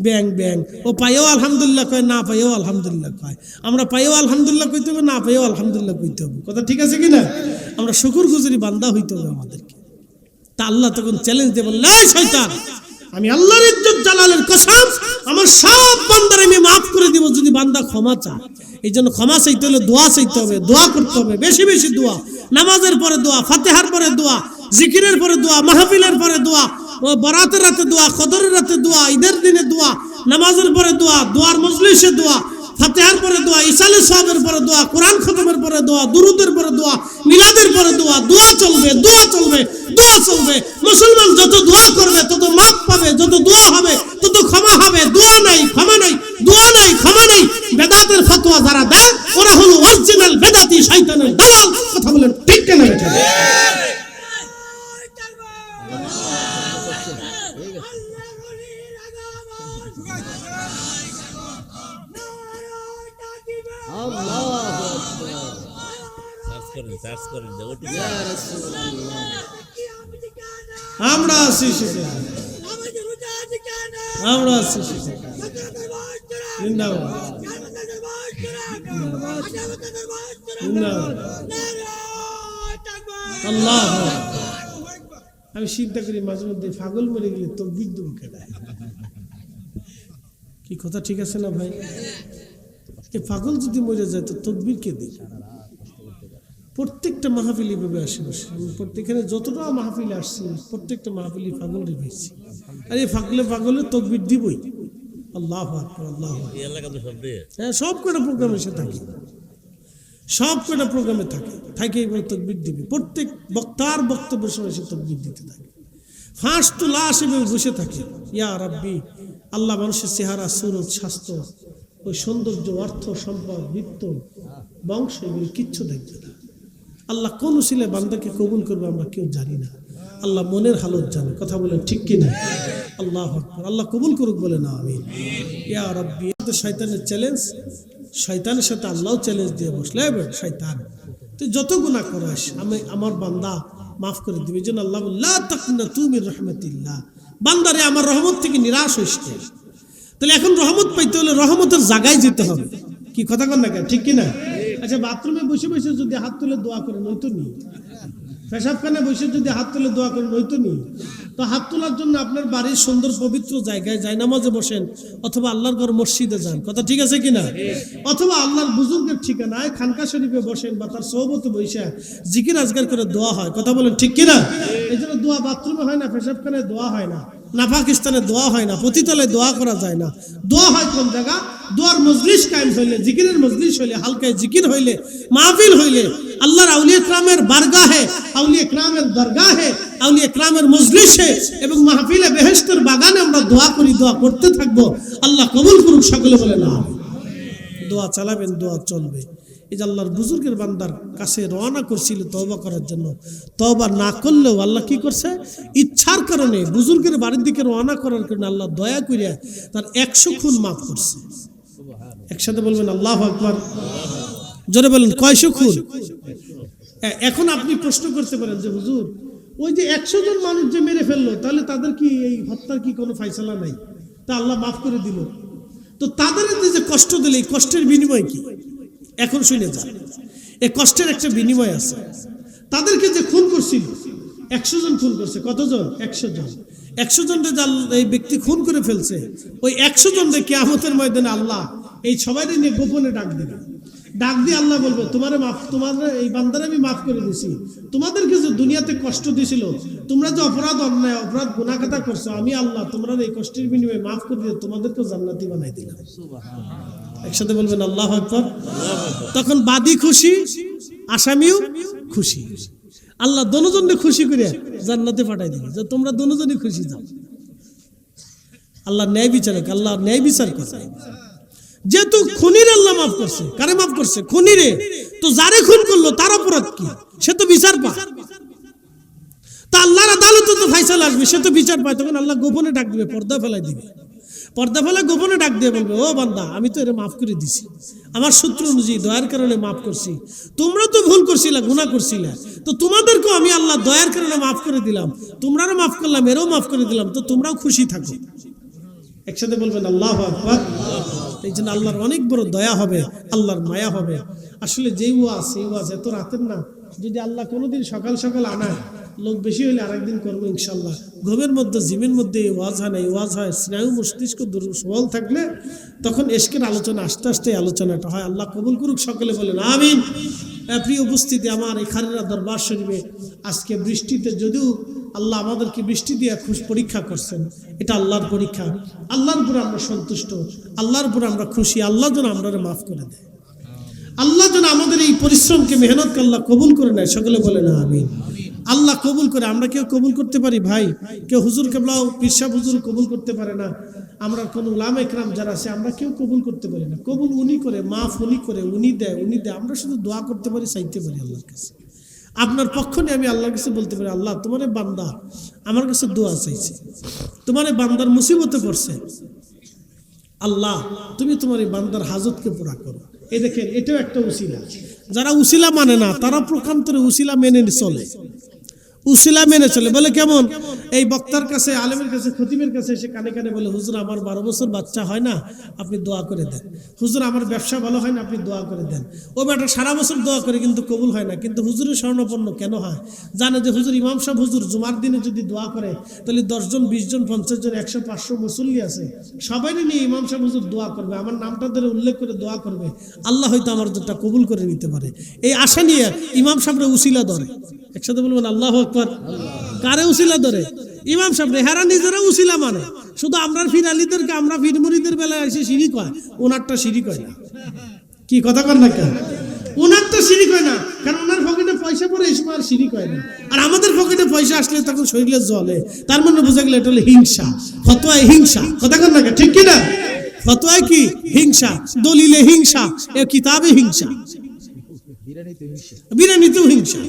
ব্যাং ও পাইয়েও আলহামদুলিল্লাহ কয়, না পাইয়েও আলহামদুলিল্লাহ কয়। আমরা পাইয়েও আলহামদুলিল্লাহ কইতে হবে, না পাইয়েও আলহামদুলিল্লাহ কইতে হবে। কথা ঠিক আছে কিনা? আমরা শুকুর গুজারি বান্দা হইতে হবে আমাদেরকে। তা আল্লাহ তখন চ্যালেঞ্জ দিয়ে বললেন, এই শয়তান, আমি আল্লাহর ইজ্জত জালালের কসম, আমার সব বান্দার আমি মাফ করে দিব যদি বান্দা ক্ষমা চায়। এই জন্য ক্ষমা চাইতে হলে দোয়া চাইতে হবে, দোয়া করতে হবে, বেশি বেশি দোয়া, নামাজের পরে দোয়া, ফাতিহার পরে দোয়া, জিকিরের পরে দোয়া, মাহফিলের পরে দোয়া, বরাতের রাতে দোয়া, কদরের রাতে দোয়া, ঈদের দিনে দোয়া, নামাজের পরে দোয়া, দোয়ার মজলিসে দোয়া, ফাতিহার পরে দোয়া, ইসালে সাহেবের পরে দোয়া, কোরআন খতমের পরে দোয়া, দুরুদের পরে দোয়া, মিলাদের পরে দোয়া। দোয়া চলবে, দোয়া চলবে, দোয়া চলবে। মুসলমান যত দোয়া করবে তত মাফ পাবে, যত দোয়া হবে তত ক্ষমা হবে। দোয়া নাই, ক্ষমা নাই, দোয়া নাই, ক্ষমা নাই। বেদাতের ফতোয়া যারা দেয় ওরা হলো অরিজিনাল বেদাতি, শয়তানের দালাল। কথা বলেন ঠিক কেন? বেটা আমরা আছি সেখানে, আমরা আছি সেখানে। জিন্দাবাদ, জিন্দাবাদ, আল্লাহ। আমি চিন্তা করি মাঝে মধ্যে, পাগল মরে গেলে তো বিদ্যুৎ কেনায়, কি কথা ঠিক আছে না ভাই? পাগল যদি মরে যায় তো তকবীর কে দিই? প্রত্যেকটা মাহফিল এইভাবে আসে বসে, প্রত্যেকখানে যতটা মাহফিল আসছে প্রত্যেকটা মাহফিলি পাগল রেখেছি। আর এই পাগলে তকবীর দিবই। আল্লাহু আকবার, আল্লাহু আকবার। হ্যাঁ, সব কটা প্রোগ্রামে সে থাকে, সব কটা প্রোগ্রামে থাকে এবার তকবীর দিবে। প্রত্যেক বক্তার বক্তব্যের সময় সে তকবীর দিতে থাকে। ফাঁস তো লাশ এভাবে বসে থাকে। ইয়া রাব্বি, আল্লাহ মানুষের চেহারা, সুরত, স্বাস্থ্য, ওই সৌন্দর্য, অর্থ, সম্পদ, বিত্ত, বংশ, এগুলো কিচ্ছু দেখবে না। আল্লাহ কোন উসিলায় বান্দাকে কবুল করবে আমরা কেউ জানি না। আল্লাহ মনের হালত জানে। কথা বলেন ঠিক কিনা? আল্লাহু আকবার। আল্লাহ কবুল করুক, বলে না আমিন। ইয়া রাব্বি। শয়তানের চ্যালেঞ্জ, শয়তানের সাথে আল্লাহ চ্যালেঞ্জ দিয়ে বসলে, শয়তান তুই যত গুনাহ করিস আমি আমার বান্দা মাফ করে দিবে। এই জন্য আল্লাহ লা তাকনাতু মির রাহমাতিল্লাহ, বান্দারে আমার রহমত থেকে নিরাশ হইস না। তাহলে এখন রহমত পাইতে হলে রহমতের জায়গায় যেতে হবে। কি কথা কন না কেন? ঠিক কিনা? আচ্ছা, বাথরুমে বসে বসে যদি হাত তুলে দোয়া করেন হয়তো নি, পেশাবখানে বসে যদি হাত তুলে দোয়া করেন হয়তো নি। তো হাত তোলার জন্য আপনার বাড়ির সুন্দর পবিত্র জায়গায় যাই নামাজে বসেন, অথবা আল্লাহর ঘর মসজিদে যান। কথা ঠিক আছে কিনা? অথবা আল্লাহর বুজুর্গের ঠিকানায় খানকা শরীফে বসেন বা তার সোহবতে বসে জিকির আজগার করে দোয়া হয়। কথা বলেন ঠিক কিনা? এই জন্য দোয়া বাথরুমে হয় না, পেশাবখানে দোয়া হয় না, না পাকিস্তানে দোয়া হয় না, পতিতলে দোয়া করা যায় না। দোয়া হয় কোন জায়গা? দোয়ার মজলিস কায়েম হইলে, জিকিরের মজলিস হইলে, হালকায় জিকির হইলে, মাহফিল হইলে, আল্লাহর আউলিয়া কিরামের বারগাহে, আউলিয়া কিরামের দরগাহে, আউলিয়া কিরামের মজলিসে এবং মাহফিলে বেহেশতের বাগানে আমরা দোয়া করি, দোয়া করতে থাকবো। আল্লাহ কবুল করুক, সকলে বলে না। দোয়া চালাবেন, দোয়া চলবে। এই যে আল্লাহর বুজুর্গের বান্দার কাছে রওনা করছিল তওবা করার জন্য, তওবা না করলেও আল্লাহ কি করছে, ইচ্ছার কারণে বুজুর্গের বাড়ির দিকে রওনা করার কারণে আল্লাহ দয়া করিয়া তার 100 খুন মাফ করছে। একসাথে বলবেন আল্লাহু আকবার, জোরে বলেন কয়শো খুন। এখন আপনি প্রশ্ন করতে পারেন যে হুজুর, ওই যে 100 জন মানুষ যে মেরে ফেললো, তাহলে তাদের কি এই হত্যার কি কোনো ফায়সালা নাই? তা আল্লাহ মাফ করে দিল, তো তাদের যে কষ্ট দিলে এই কষ্টের বিনিময় কি? এখন শুনে যান, এই কষ্টের একটা বিনিময় আছে। তাদেরকে যে খুন করছিল, 100 জন খুন করছে। কতজন? 100 জন। 100 জনকে এই ব্যক্তি খুন করে ফেলছে, ওই 100 জনকে কিয়ামতের ময়দানে আল্লাহ এই সবাই নিয়ে গোপনে ডাক দেবে। ডাক দিয়ে আল্লাহ বলবে, তোমারে মাফ, তোমাদের এই বান্দারে আমি মাফ করে দিছি। তোমাদেরকে যে দুনিয়াতে কষ্ট দিছিল, তোমরা যে অপরাধ, অন্যায়, অপরাধ, গুনাহ খাতা করছো, আমি আল্লাহ তোমরা এই কষ্টের বিনিময়ে মাফ করে দিয়ে তোমাদেরকে জান্নাতি বানাই দিলাম। একসাথে বলবেন আল্লাহু আকবার। তখন বাদী খুশি, আসামিও খুশি। আল্লাহ দোনোজনকে খুশি করে জান্নাতে পাঠাই দিল, যে তোমরা দোনোজনই খুশি যাও। আল্লাহ ন্যায় বিচারক, আল্লাহ ন্যায় বিচার করে। যেহেতু খুনির আল্লাহ মাফ করছে, কারে মাফ করছে? খুনিরে। তো যারে খুন করলো তার অপরাধ কি? সে তো বিচার পায়, তা আল্লাহর আদালতে তো ফায়সালা আসবে, সে তো বিচার পায়। তখন আল্লাহ গোপনে ডাক দিবে, পর্দা ফেলাই দিবে। পর্দা ফেলা গোপনে ডাক দিয়ে বলবে, ও বান্দা, আমি তো এর মাফ করে দিছি, আমার সূত্র অনুযায়ী দয়ার কারণে মাফ করছি। তোমরা তো ভুল করছিলা, গুনাহ করছিলা, তো তোমাদেরকেও আমি আল্লাহ দয়ার কারণে মাফ করে দিলাম, তোমরাও মাফ করলাম, এরও মাফ করে দিলাম, তো তোমরাও খুশি থাকো। একসাথে বলবেন আল্লাহু আকবার। এই জন্য আল্লাহর অনেক বড় দয়া হবে, আল্লাহর মায়া হবে। আসলে যেই ওয়াজ, এই ওয়াজ এত রাতের না, যদি আল্লাহ কোনোদিন সকাল সকাল আনায়, লোক বেশি হলে আরেকদিন করবো ইনশাল্লাহ। ঘুমের মধ্যে, জিমের মধ্যে এই ওয়াজ হয় না, এই ওয়াজ হয় স্নায়ু মস্তিষ্ক সবল থাকলে, তখন এশকের আলোচনা আস্তে আস্তে আলোচনাটা হয়। আল্লাহ কবুল করুক, সকলে বলেন আমিন। প্রিয় উপস্থিতি, আমার এই খারিরা দরবার শরীফে আজকে বৃষ্টিতে, যদিও আল্লাহ আমাদেরকে বৃষ্টি দিয়ে পরীক্ষা করছেন, এটা আল্লাহর পরীক্ষা। আল্লাহর উপরে আমরা সন্তুষ্ট, আল্লাহর উপরে আমরা খুশি। আল্লাহ যেন আমরা মাফ করে দেয়, আল্লাহ যেন আমাদের এই পরিশ্রমকে, মেহনতকে আল্লাহ কবুল করে নেয়। সকলে বলে না আমিন। আল্লাহ কবুল করে। আমরা কেউ কবুল করতে পারি ভাই? কেউ হুজুর কেবলাও, পীর সাহেব হুজুর কবুল করতে পারে না। আমরা কোন উলামা ইকরাম যারা আছে, আমরা কেউ কবুল করতে পারি না। কবুল উনি করে, মাফ উনি করে, উনি দেয়, উনি দেয়। আমরা শুধু দোয়া করতে পারি, চাইতে পারি আল্লাহর কাছে। আপনার পক্ষ নিয়ে আমি আল্লাহর কাছে বলতে পারি, আল্লাহ তোমার বান্দা আমার কাছে দোয়া চাইছে, তোমার বান্দার মুসিবতে পড়ছে, আল্লাহ তুমি তোমার এই বান্দার হাজতকে পুরা করো। এই দেখেন, এটাও একটা উসিলা। যারা উসিলা মানে না, তারা প্রকান্তরে উসিলা মেনে চলে, উসিলা মেনে চলে। বলে কেমন? এই বক্তার কাছে, আলেমের কাছে, খতিবের কাছে এসে কানে কানে বলে, হুজুর আমার 12 বছর বাচ্চা হয় না, আপনি দোয়া করে দেন। হুজুর আমার ব্যবসা ভালো হয় না, আপনি দোয়া করে দেন। ও বেটা সারা বছর দোয়া করে কিন্তু কবুল হয় না। কিন্তু হুজুরের স্বর্ণপন্ন কেন হয়? জানে যে হুজুর, ইমাম সাহেব হুজুর জুমার দিনে যদি দোয়া করে, তাহলে 10 জন, 20 জন, 50 জন, 100, 500 মুসল্লি আছে, সবাই নিয়ে ইমাম সাহেব হুজুর দোয়া করবে, আমার নামটা ধরে উল্লেখ করে দোয়া করবে, আল্লাহ হয়তো আমার দোয়াটা কবুল করে নিতে পারে। এই আশা নিয়ে ইমাম সাহেবরা উসিলা ধরে। একসাথে বলবেন আল্লাহু আকবার। কারে উসিলা ধরে? ইমাম সাহেব। হেরা নিজেরা উসিলা মানে। শুধু আমরা ফির আলীদেরকে, আমরা ফির মুরিদের বেলায় এসে শিরিক হয়, ওনারটা শিরিক হয় না। কি কথা কন না কেন? ওনারটা শিরিক হয় না, কারণ ওনার পকেটে পয়সা পড়ে, এই সময় আর শিরিক হয় না। আর আমাদের পকেটে পয়সা আসলে তখন শরীরে জ্বলে। তার মানে বোঝা গেল এটা হলো হিংসা। ফতোয়ায় হিংসা। কথা কন না কেন? ঠিক কিনা? ফতোয়ায় কি? হিংসা। দলিলে হিংসা, এ কিতাবে হিংসা, বিরিয়ানিতেও হিংসা।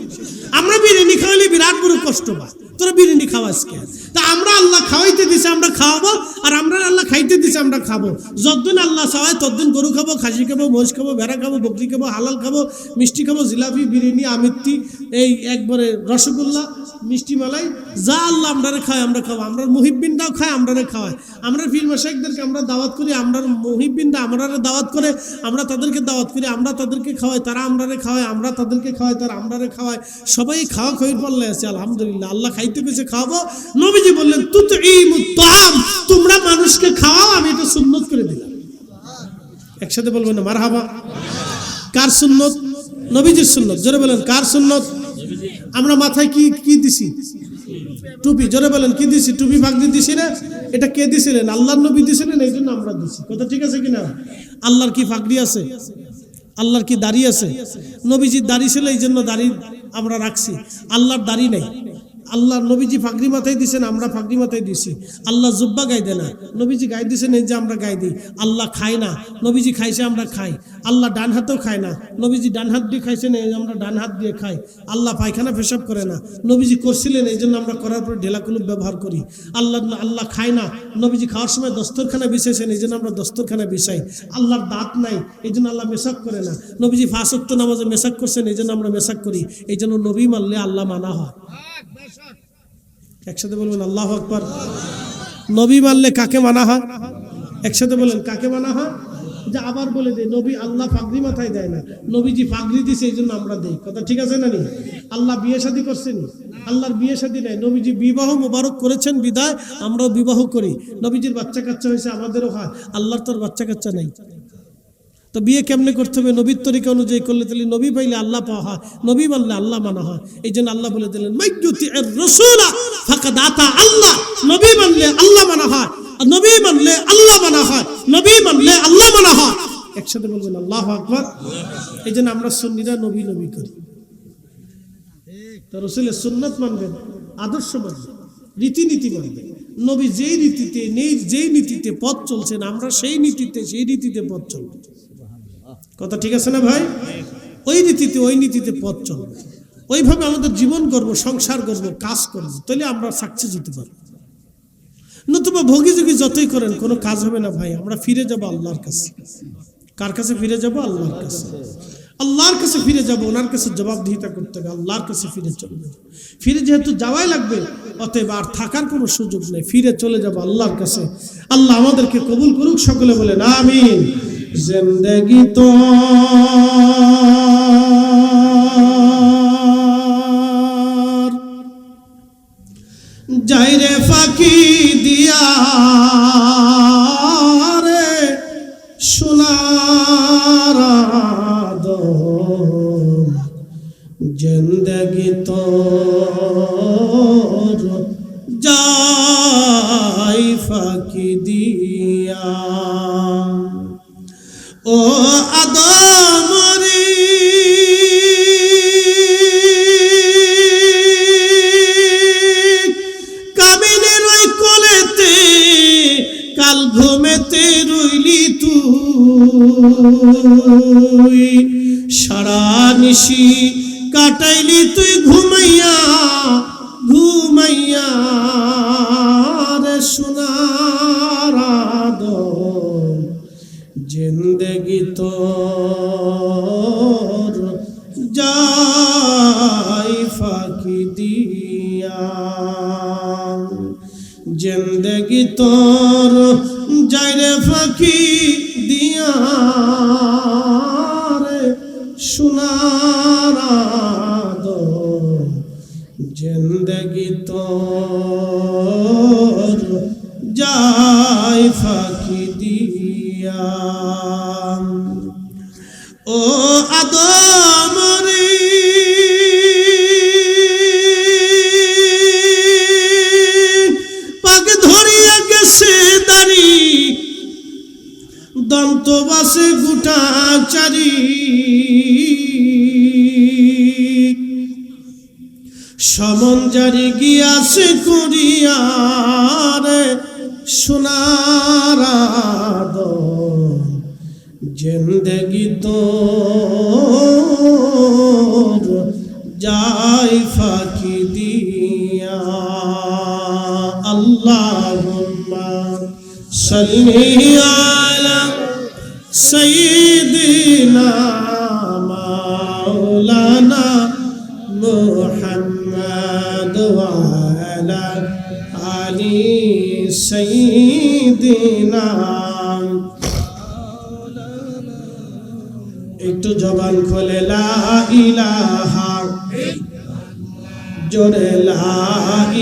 আমরা বিরিয়ানি খাওয়াইলে বিরাট বড় কষ্ট পাই, তোরা বিরিয়ানি খাওয়াস কেন? তা আমরা আল্লাহ খাওয়াইতে দিছে, আমরা খাওয়াবো, আর আমরা আল্লাহ খাইতে দিছে, আমরা খাবো। যতদিন আল্লাহ চাওয়ায় ততদিন গরু খাবো, খাসি খাবো, মোষ খাবো, ভেড়া খাবো, বকরি খাবো, হালাল খাবো, মিষ্টি খাবো, জিলাপি, বিরিয়ানি, আমিত্তি, এই একবারে রসগোল্লা, মিষ্টি মালাই, যা আল্লাহ আমরারে খায় আমরা খাবো। আমরা মুহিব্বিনরাও খায়, আমরারে খাওয়ায়। আমরা পীর মাশায়েখদেরকে আমরা দাওয়াত করি, আমরা মুহিব্বিনরা আমরারে দাওয়াত করে, আমরা তাদেরকে দাওয়াত করি, আমরা তাদেরকে খাওয়াই, তারা আমরারে খাওয়ায়, আমরা তাদেরকে খাওয়াই, তারা আমরারে খাওয়ায়। সবাই খাওয়া খাওয়ির পাল্লায় আছে, আলহামদুলিল্লাহ। আল্লাহ খাইতে কইছে খাওয়াবো। নবীজি বললেন, তুতঈমুত তাআম, তোমরা মানুষকে খাওয়াও, আমি এটা সুন্নত করে দিলাম। একসাথে বলবেন না মারহাবা। কার সুন্নত? নবীজির সুন্নত। জোরে বলেন, কার সুন্নত? আমরা মাথায় কি কি দিছি? টুপি, জোরে বলেন কি দিছি? টুপি পাগড়ি দিছি না? এটা কে দিছিলেন? আল্লাহর নবী দিছিলেন, এই জন্য আমরা দিছি। কথা ঠিক আছে কিনা? আল্লাহর কি পাগড়ি আছে? আল্লাহর কি দাড়ি আছে? নবীজির দাড়ি ছিল, এই জন্য দাড়ি আমরা রাখছি। আল্লাহর দাড়ি নেই। আল্লাহ নবীজি পাগড়ি মাথায় দিছেন, আমরা পাগড়ি মাথায় দিছি। আল্লাহ জুব্বা গাই দেয় না, নবীজি গাই দিছেন, এই যে আমরা গাই দিই। আল্লাহ খায় না, নবীজি খাইছে, আমরা খাই। আল্লাহ ডান হাতেও খায় না, নবীজি ডান হাত দিয়ে খাইছেন, এই আমরা ডান হাত দিয়ে খাই। আল্লাহ পায়খানা পেশাব করে না, নবীজি করছিলেন, এই জন্য আমরা করার পরে ঢেলা কুলুপ ব্যবহার করি। আল্লাহ খায় না, নবীজি খাওয়ার সময় দস্তরখানা বিছাইছেন, এই জন্য আমরা দস্তরখানা বিছাই। আল্লাহর দাঁত নাই, এই জন্য আল্লাহ মেসাক করে না। নবীজি 5 ওয়াক্ত নামাজে মেসাক করছেন, এই জন্য আমরা মেসাক করি। এই জন্য নবী মানলে আল্লাহ মানা হয়। একসাথে বলবেন আল্লাহু আকবার। নবী মানলে কাকে মানা হয়? একসাথে বলেন কাকে মানা হয়? যে আবার বলে দেয়, নবী আল্লাহ পাগড়ি মাথায় দেয় না, নবীজি পাগড়ি দিছে, এই জন্য আমরা দেই। কথা ঠিক আছে না? আল্লাহ বিয়ে শাদী করছেন, আল্লাহর বিয়ে শাদী নাই। নবীজি বিবাহ মোবারক করেছেন বিদায় আমরাও বিবাহ করি। নবীজির বাচ্চা কাচ্চা হয়েছে, আমাদেরও হয়। আল্লাহর তোর বাচ্চা কাচ্চা নাই, তো বিয়ে কেমনে করতে হবে? নবীর তরিকা অনুযায়ী করলে তাহলে নবী পাইলে আল্লাহ পাওয়া হয়, নবী মানলে আল্লাহ মানা হয়। এই জন্য আল্লাহ বলে দিলেন মাইয়ুতির রাসূলা ফাকাদ আতা আল্লাহ। নবী মানলে আল্লাহ মানা হয়, নবী মানলে আল্লাহ মানা হয়, নবী মানলে আল্লাহ মানা হয়। একসাথে বলবেন আল্লাহু আকবার। এই জন্য আমরা সুন্নিরা নবী নবী করি। তো রাসূলের সুন্নাত মানবেন, আদর্শ মানবেন, রীতিনীতি মানবেন। নবী যেই রীতিতে যেই নীতিতে পথ চলছেন, আমরা সেই রীতিতে পথ চলব। কথা ঠিক আছে না ভাই? ওই নীতিতে পথ চলব, ওইভাবে আমাদের জীবন করব, সংসার করব, কাজ করব, তাহলে আমরা সাকসেস হতে পারব। নতুবা ভোগী যতই করেন কোনো কাজ হবে না ভাই। আমরা ফিরে যাব আল্লাহর কাছে। কার কাছে ফিরে যাব? আল্লাহর কাছে। আল্লাহর কাছে ফিরে যাব, ওনার কাছে জবাবদিহিতা করতে হবে, আল্লাহর কাছে ফিরে চলে যাব। ফিরে যেহেতু যাওয়াই লাগবে, অতএব আর থাকার কোনো সুযোগ নেই, ফিরে চলে যাব আল্লাহর কাছে। আল্লাহ আমাদেরকে কবুল করুক, সকলে বলেন আমিন। জিন্দেগি তো যাইরে ফাঁকি দিয়া রে সোনার আদম, জিন্দেগি তো যাই ফাঁকি দিয়া। ও আদম রে কামিনের ওই কোলেতে কাল ঘুমেতে রইলি তুই, সারা নিশি কাটাইলি তুই ঘুমাইয়া রে সোনার আদম, জিন্দেগি তোর যাই ফাঁকি দিয়া। জিন্দেগি তোর যাইরে ফাঁকি দিয়া রে সোনার আদম, জিন্দেগি তোর যাই ফাঁকি দিয়া। ও আদম রে পাক ধরিয়া গেছে দাড়ি, দন্ত বাসে গুটা চারি, সমন জারি গিয়াছে করিয়া রে সোনার আদম, জিন্দেগি তোর যাই ফাঁকি দিয়া। আল্লাহুম্মা সাল্লি আলা সাইয়্যিদিনা মাওলানা মুহাম্মদ ওয়া আলা আলি সাইয়্যিদিনা। একটু জবান খোলে লা ইলাহা, জোরে লা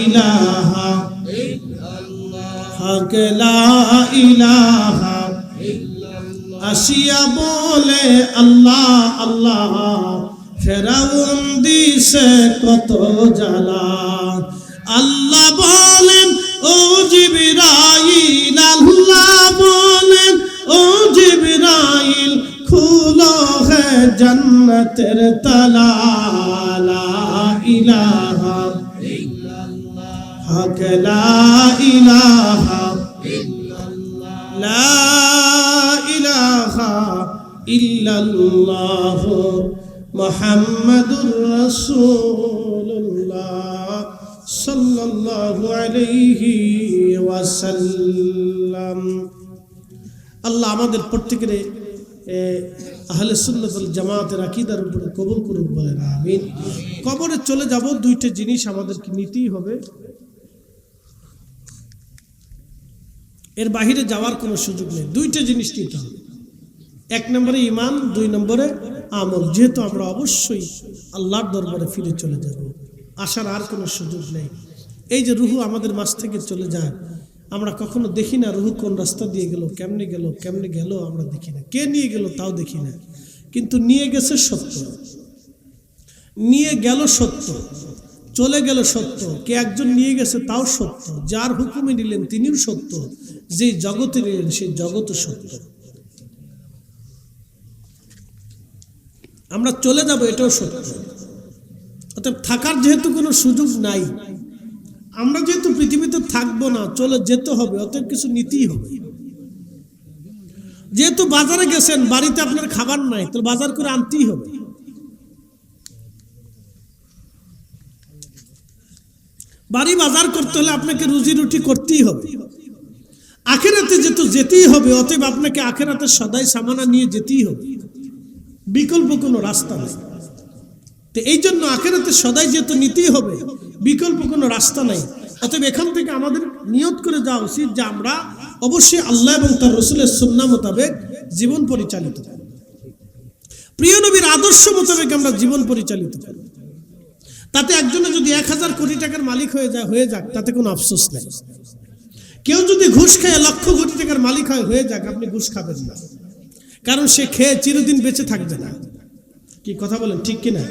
ইলাহা, হক লা ইলাহা, আসিয়া বলে আল্লাহ আল্লাহ, ফেরাউন দিছে কত জ্বালা। আল্লাহ বলেন ও জিবরাইল, আল্লাহ বলেন ও জিবরাইল, খুলো হে জান্নাতের তালা, লা ইলাহা ইল্লাল্লাহ, হক লা ইলাহা ইল্লাল্লাহ, লা ইলাহা ইল্লাল্লাহ মুহাম্মাদুর রাসূলুল্লাহ সাল্লাল্লাহু আলাইহি ওয়াসাল্লাম। আল্লাহ আমাদের প্রত্যেকের আহলে সুন্নাত ওয়াল জামাতের আকীদার উপরে কবুল করুক, বলেন আমিন। কবরে চলে যাব, দুইটা জিনিস আমাদেরকে নিতেই হবে, এর বাহিরে যাওয়ার কোনো সুযোগ নেই। দুইটা জিনিস নিতে হবে, এক নম্বরে ঈমান, দুই নম্বরে আমল। যেহেতু আমরা অবশ্যই আল্লাহর দরবারে ফিরে চলে যাব, আসার আর কোনো সুযোগ নেই। এই যে রুহু আমাদের মাঝ থেকে চলে যায়, আমরা কখনো দেখি না রুহু কোন রাস্তা দিয়ে গেল, কেমনে গেল আমরা দেখি না, কে নিয়ে গেল তাও দেখি না। কিন্তু নিয়ে গেছে সত্য, নিয়ে গেল সত্য, চলে গেল সত্য। কে একজন নিয়ে গেছে তাও সত্য, যার হুকুমে নিলেন তিনিও সত্য, যে জগতে নিলেন সেই জগৎও সত্য। আমরা চলে যাব এটাও সত্য। অতএব থাকার যেহেতু কোনো সুযোগ নাই, আমরা যেহেতু পৃথিবীতে থাকবো না, চলে যেতে হবে, অতএব কিছু নিতেই হবে। যেহেতু বাজারে গেছেন, বাড়িতে আপনার খাবার নাই, তো বাজার করে আনতেই হবে। বাড়ি বাজার করতে হলে আপনাকে রুজি রুটি করতেই হবে। আখেরাতে যেতেই হবে, অতএব আপনাকে আখেরাতে সদাই সামানা নিয়ে যেতেই হবে, বিকল্প কোনো রাস্তা নেই। তো এই জন্য আখেরাতে সদাই যেহেতু নিতেই হবে, বিকল্প কোনো রাস্তা নাই। অতএব এখান থেকে আমাদের নিয়ত করে যাওয়া উচিত যে আমরা অবশ্যই আল্লাহ এবং তার রাসূলের সুন্নাহ মোতাবেক জীবন পরিচালিত করব, প্রিয় নবীর আদর্শ মোতাবেক আমরা জীবন পরিচালিত করব। তাতে একজনে যদি 1000 কোটি টাকার মালিক হয়ে যাক, তাতে কোনো আফসোস নেই। কেউ যদি ঘুষ খেয়ে লক্ষ কোটি টাকার মালিক হয়ে যাক, আপনি ঘুষ খাবেন না, কারণ সে খেয়ে চিরদিন বেঁচে থাকবে না। কি কথা বলেন, ঠিক কিনা?